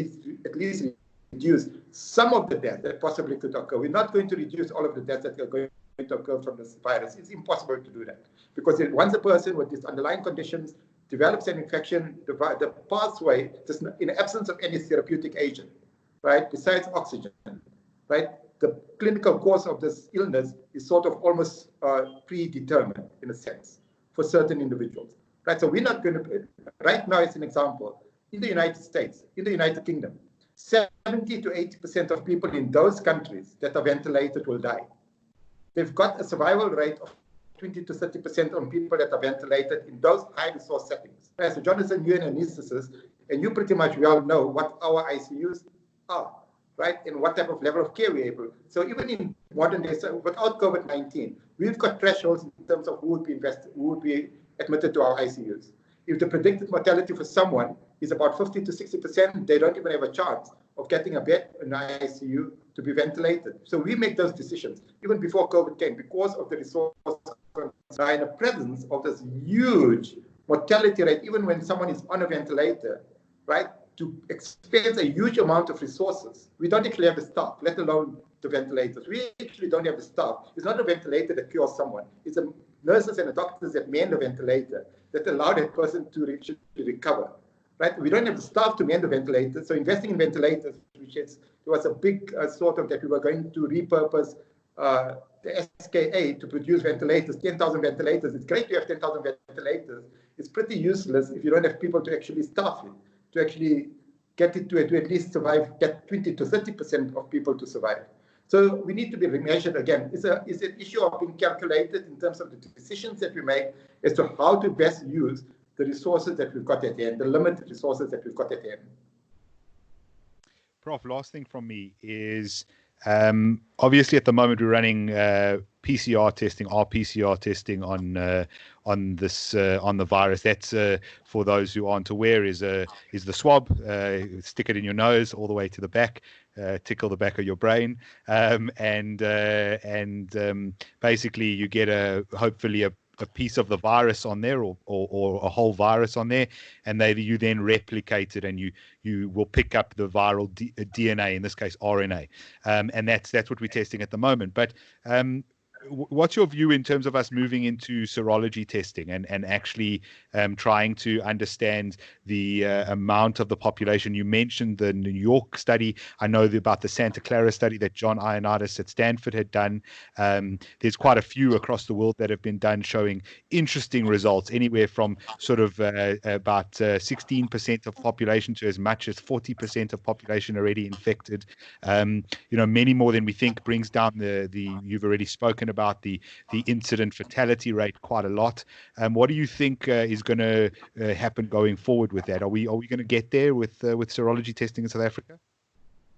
least reduce some of the deaths that possibly could occur. We're not going to reduce all of the deaths that are going to occur from this virus. It's impossible to do that because once a person with these underlying conditions develops an infection, the pathway, just in the absence of any therapeutic agent, right, besides oxygen, right, the clinical course of this illness is sort of almost predetermined in a sense for certain individuals. Right, so we're not going to, right now as an example, in the United States, in the United Kingdom, 70 to 80% of people in those countries that are ventilated will die. They've got a survival rate of 20 to 30% on people that are ventilated in those high resource settings. Right, so Jonathan, you're an anesthetist, and you pretty much well know what our ICUs are, right, and what type of level of care we're able. So even in modern days, without COVID-19, we've got thresholds in terms of who would be admitted to our ICUs. If the predicted mortality for someone is about 50 to 60%, they don't even have a chance of getting a bed in the ICU to be ventilated. So we make those decisions even before COVID came because of the resource are in the presence of this huge mortality rate, even when someone is on a ventilator, right, to expense a huge amount of resources. We don't actually have the staff, let alone the ventilators. We actually don't have the staff. It's not a ventilator that cures someone. It's the nurses and the doctors that man the ventilator that allow that person to recover. Right? We don't have the staff to man the ventilators. So investing in ventilators, there was a big sort of that we were going to repurpose the SKA to produce ventilators, 10,000 ventilators. It's great to have 10,000 ventilators. It's pretty useless if you don't have people to actually staff it, to actually get it to at least survive, get 20 to 30% of people to survive. So we need to be measured again. It's an issue of being calculated in terms of the decisions that we make as to how to best use the resources that we've got at hand, the limited resources that we've got at hand. Prof, last thing from me is obviously at the moment we're running PCR testing, RPCR testing on the virus. That's for those who aren't aware is the swab. Stick it in your nose all the way to the back. Tickle the back of your brain, and basically you get hopefully a piece of the virus on there, or a whole virus on there, and you then replicate it, and you will pick up the viral DNA, in this case RNA, and that's what we're testing at the moment. But what's your view in terms of us moving into serology testing and actually trying to understand the amount of the population? You mentioned the New York study. I know about the Santa Clara study that John Ioannidis at Stanford had done. There's quite a few across the world that have been done showing interesting results, anywhere from sort of about 16% of population to as much as 40% of population already infected. Many more than we think, brings down you've already spoken about the incident fatality rate quite a lot. What do you think is going to happen going forward with that? Are we going to get there with serology testing in South Africa?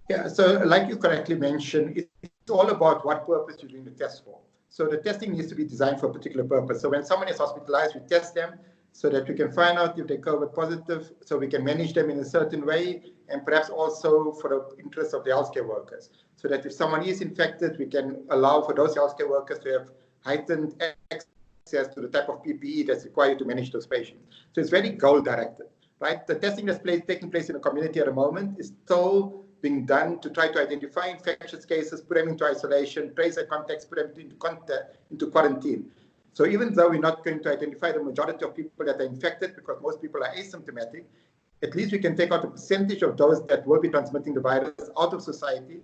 Yeah, so like you correctly mentioned, it's all about what purpose you're doing the test for. So the testing needs to be designed for a particular purpose. So when someone is hospitalized, we test them so that we can find out if they're COVID positive, so we can manage them in a certain way, and perhaps also for the interest of the healthcare workers, so that if someone is infected, we can allow for those healthcare workers to have heightened access to the type of PPE that's required to manage those patients. So it's very goal-directed, right? The testing that's taking place in the community at the moment is still being done to try to identify infectious cases, put them into isolation, trace their contacts, put them into quarantine. So even though we're not going to identify the majority of people that are infected, because most people are asymptomatic, at least we can take out a percentage of those that will be transmitting the virus out of society,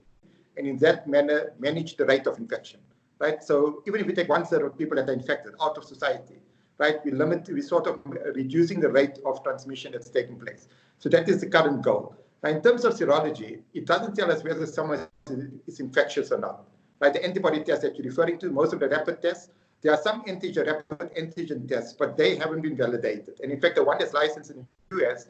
and in that manner manage the rate of infection, right? So even if we take 1/3 of people that are infected out of society, right, we sort of reducing the rate of transmission that's taking place. So that is the current goal. Now, in terms of serology, it doesn't tell us whether someone is infectious or not, right? The antibody test that you're referring to, most of the rapid tests, there are some rapid antigen tests, but they haven't been validated. And in fact, the one that's licensed in the US,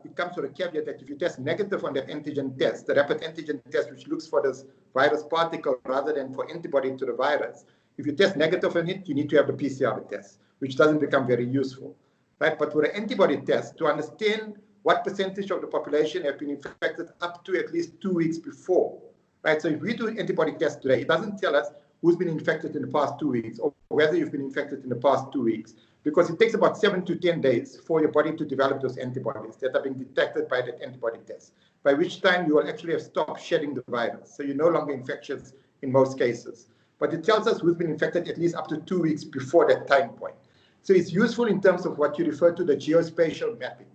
it comes with a caveat that if you test negative on that antigen test, the rapid antigen test, which looks for this virus particle rather than for antibody to the virus, if you test negative on it, you need to have the PCR test, which doesn't become very useful, right? But for an antibody test, to understand what percentage of the population have been infected up to at least 2 weeks before, right? So if we do an antibody test today, it doesn't tell us who's been infected in the past 2 weeks or whether you've been infected in the past 2 weeks, because it takes about 7 to 10 days for your body to develop those antibodies that are being detected by that antibody test, by which time you will actually have stopped shedding the virus. So you're no longer infectious in most cases. But it tells us who's been infected at least up to 2 weeks before that time point. So it's useful in terms of what you refer to the geospatial mapping,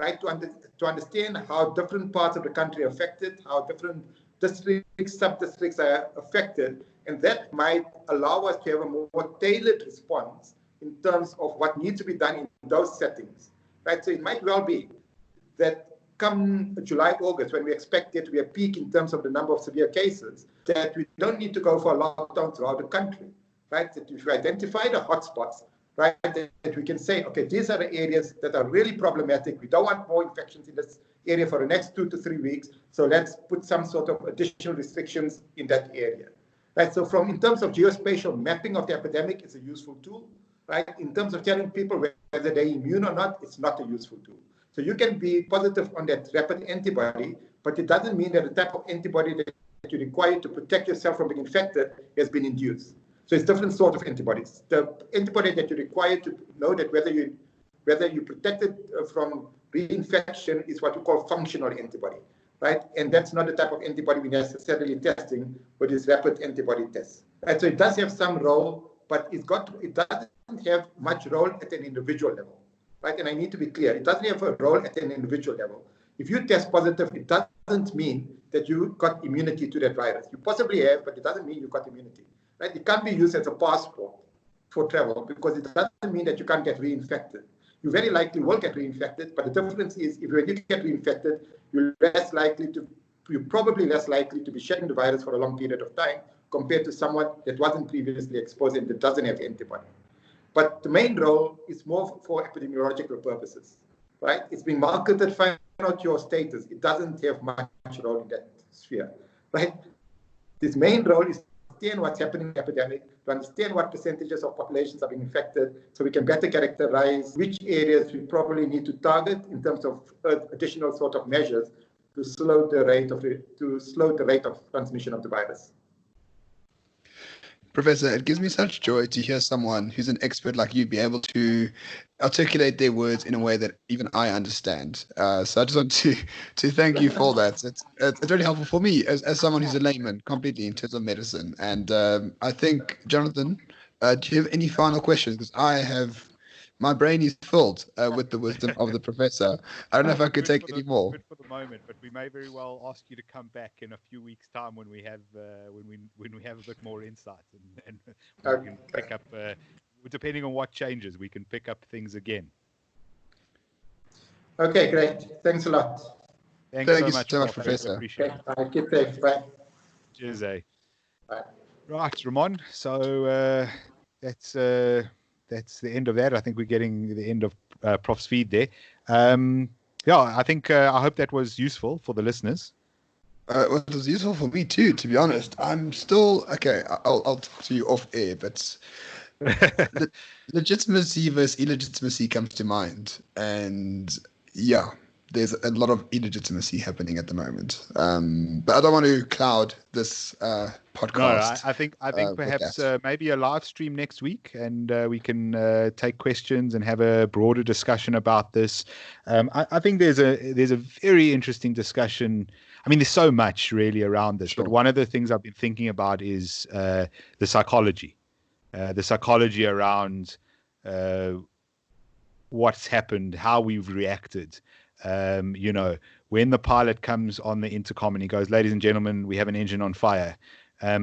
right? To understand how different parts of the country are affected, how different districts, sub-districts are affected, and that might allow us to have a more tailored response in terms of what needs to be done in those settings, right? So it might well be that come July, August, when we expect there to be a peak in terms of the number of severe cases, that we don't need to go for a lockdown throughout the country, right? That if we identify the hotspots, right, that we can say, okay, these are the areas that are really problematic. We don't want more infections in this area for the next 2 to 3 weeks, so let's put some sort of additional restrictions in that area. Right, so in terms of geospatial mapping of the epidemic, it's a useful tool, right? In terms of telling people whether they're immune or not, it's not a useful tool. So you can be positive on that rapid antibody, but it doesn't mean that the type of antibody that you require to protect yourself from being infected has been induced, So it's different sort of antibodies. The antibody that you require to know that whether you protected from reinfection is what we call functional antibody, right? And that's not the type of antibody we're necessarily testing with this rapid antibody test. And so it does have some role, but it doesn't have much role at an individual level, right? And I need to be clear, it doesn't have a role at an individual level. If you test positive, it doesn't mean that you got immunity to that virus. You possibly have, but it doesn't mean you got immunity, right? It can't be used as a passport for travel because it doesn't mean that you can't get reinfected. You very likely will get reinfected, but the difference is when you get reinfected, you're probably less likely to be shedding the virus for a long period of time compared to someone that wasn't previously exposed and that doesn't have antibody. But the main role is more for epidemiological purposes, right? It's being marketed, find out your status. It doesn't have much role in that sphere, right? This main role is to understand what's happening in the epidemic, to understand what percentages of populations are being infected, so we can better characterize which areas we probably need to target in terms of additional sort of measures to slow the rate of transmission of the virus. Professor, it gives me such joy to hear someone who's an expert like you be able to articulate their words in a way that even I understand. So I just want to thank you for that. It's really helpful for me as someone who's a layman completely in terms of medicine. And I think, Jonathan, do you have any final questions? Because my brain is filled with the wisdom of the professor. I don't know if I could take any more. Good for the moment, but we may very well ask you to come back in a few weeks' time when we have when we have a bit more insight and we can pick up. Depending on what changes, we can pick up things again. Okay, great. Thanks a lot. Thank you so much, Professor. Okay, keep safe. Bye. Cheers, eh? Bye. Right, Ramon. So that's the end of that. I think we're getting the end of Prof's feed there. I think I hope that was useful for the listeners. Well, it was useful for me too, to be honest. I'm still okay. I'll talk to you off air, but legitimacy versus illegitimacy comes to mind, and yeah, there's a lot of illegitimacy happening at the moment. But I don't want to cloud this podcast. No, I think perhaps maybe a live stream next week, and we can take questions and have a broader discussion about this. I think there's a very interesting discussion. I mean, there's so much really around this, Sure. but one of the things I've been thinking about is the psychology around what's happened, how we've reacted. When the pilot comes on the intercom and he goes, "Ladies and gentlemen, we have an engine on fire." How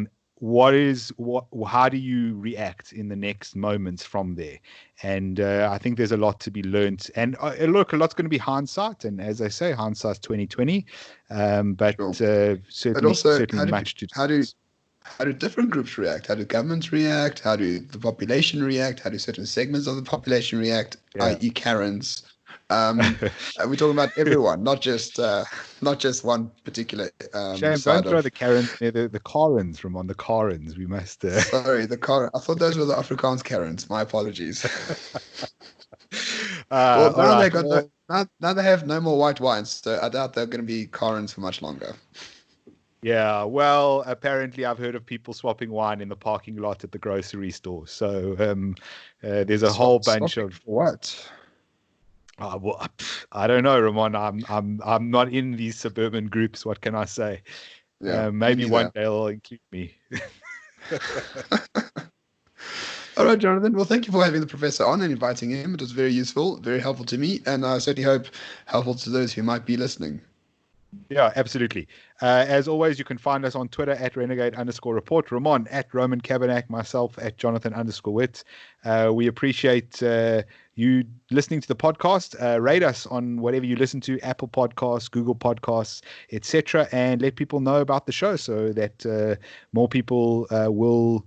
do you react in the next moments from there? And I think there's a lot to be learned. And look, a lot's going to be hindsight. And as I say, hindsight's 2020. But Sure. certainly much to do. How do different groups react? How do governments react? How do the population react? How do certain segments of the population react? I.e. Karens. We're talking about everyone, not just one particular Shame, side don't throw of... the Karens, the Karens, Ramon, the Karens. We must... Sorry, the Karen. I thought those were the Afrikaans Karens. My apologies. Well, now they have no more white wines, so I doubt they're going to be Karens for much longer. Yeah, well, apparently I've heard of people swapping wine in the parking lot at the grocery store. So there's a whole bunch of... What? Well, I don't know, Ramon. I'm not in these suburban groups. What can I say? Yeah, maybe one day they'll include me. All right, Jonathan. Well, thank you for having the professor on and inviting him. It was very useful, very helpful to me, and I certainly hope helpful to those who might be listening. Yeah, absolutely. As always, you can find us on Twitter at renegade_report, Ramon at Roman Cabernac, myself at Jonathan_Witt. We appreciate you listening to the podcast. Rate us on whatever you listen to, Apple Podcasts, Google Podcasts, etc., and let people know about the show so that more people will,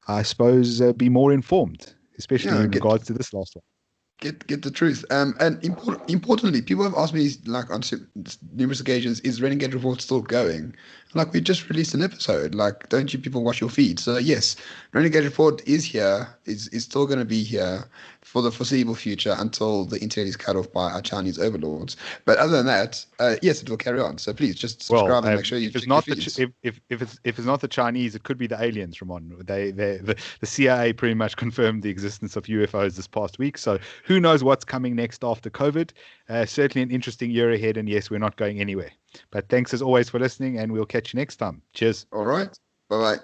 I suppose, be more informed, especially in regards to this last one. get the truth. And importantly, people have asked me like on numerous occasions, is Renegade Report still going? Like we just released an episode. Like, don't you people watch your feed? So yes, Renegade Report is here. Is still going to be here for the foreseeable future until the internet is cut off by our Chinese overlords. But other than that, yes, it will carry on. So please just subscribe and make sure you if it's check not your feeds. if it's not the Chinese, it could be the aliens, Ramon. The CIA pretty much confirmed the existence of UFOs this past week. So who knows what's coming next after COVID? Certainly an interesting year ahead, and yes, we're not going anywhere. But thanks as always for listening, and we'll catch you next time. Cheers. All right. Bye bye.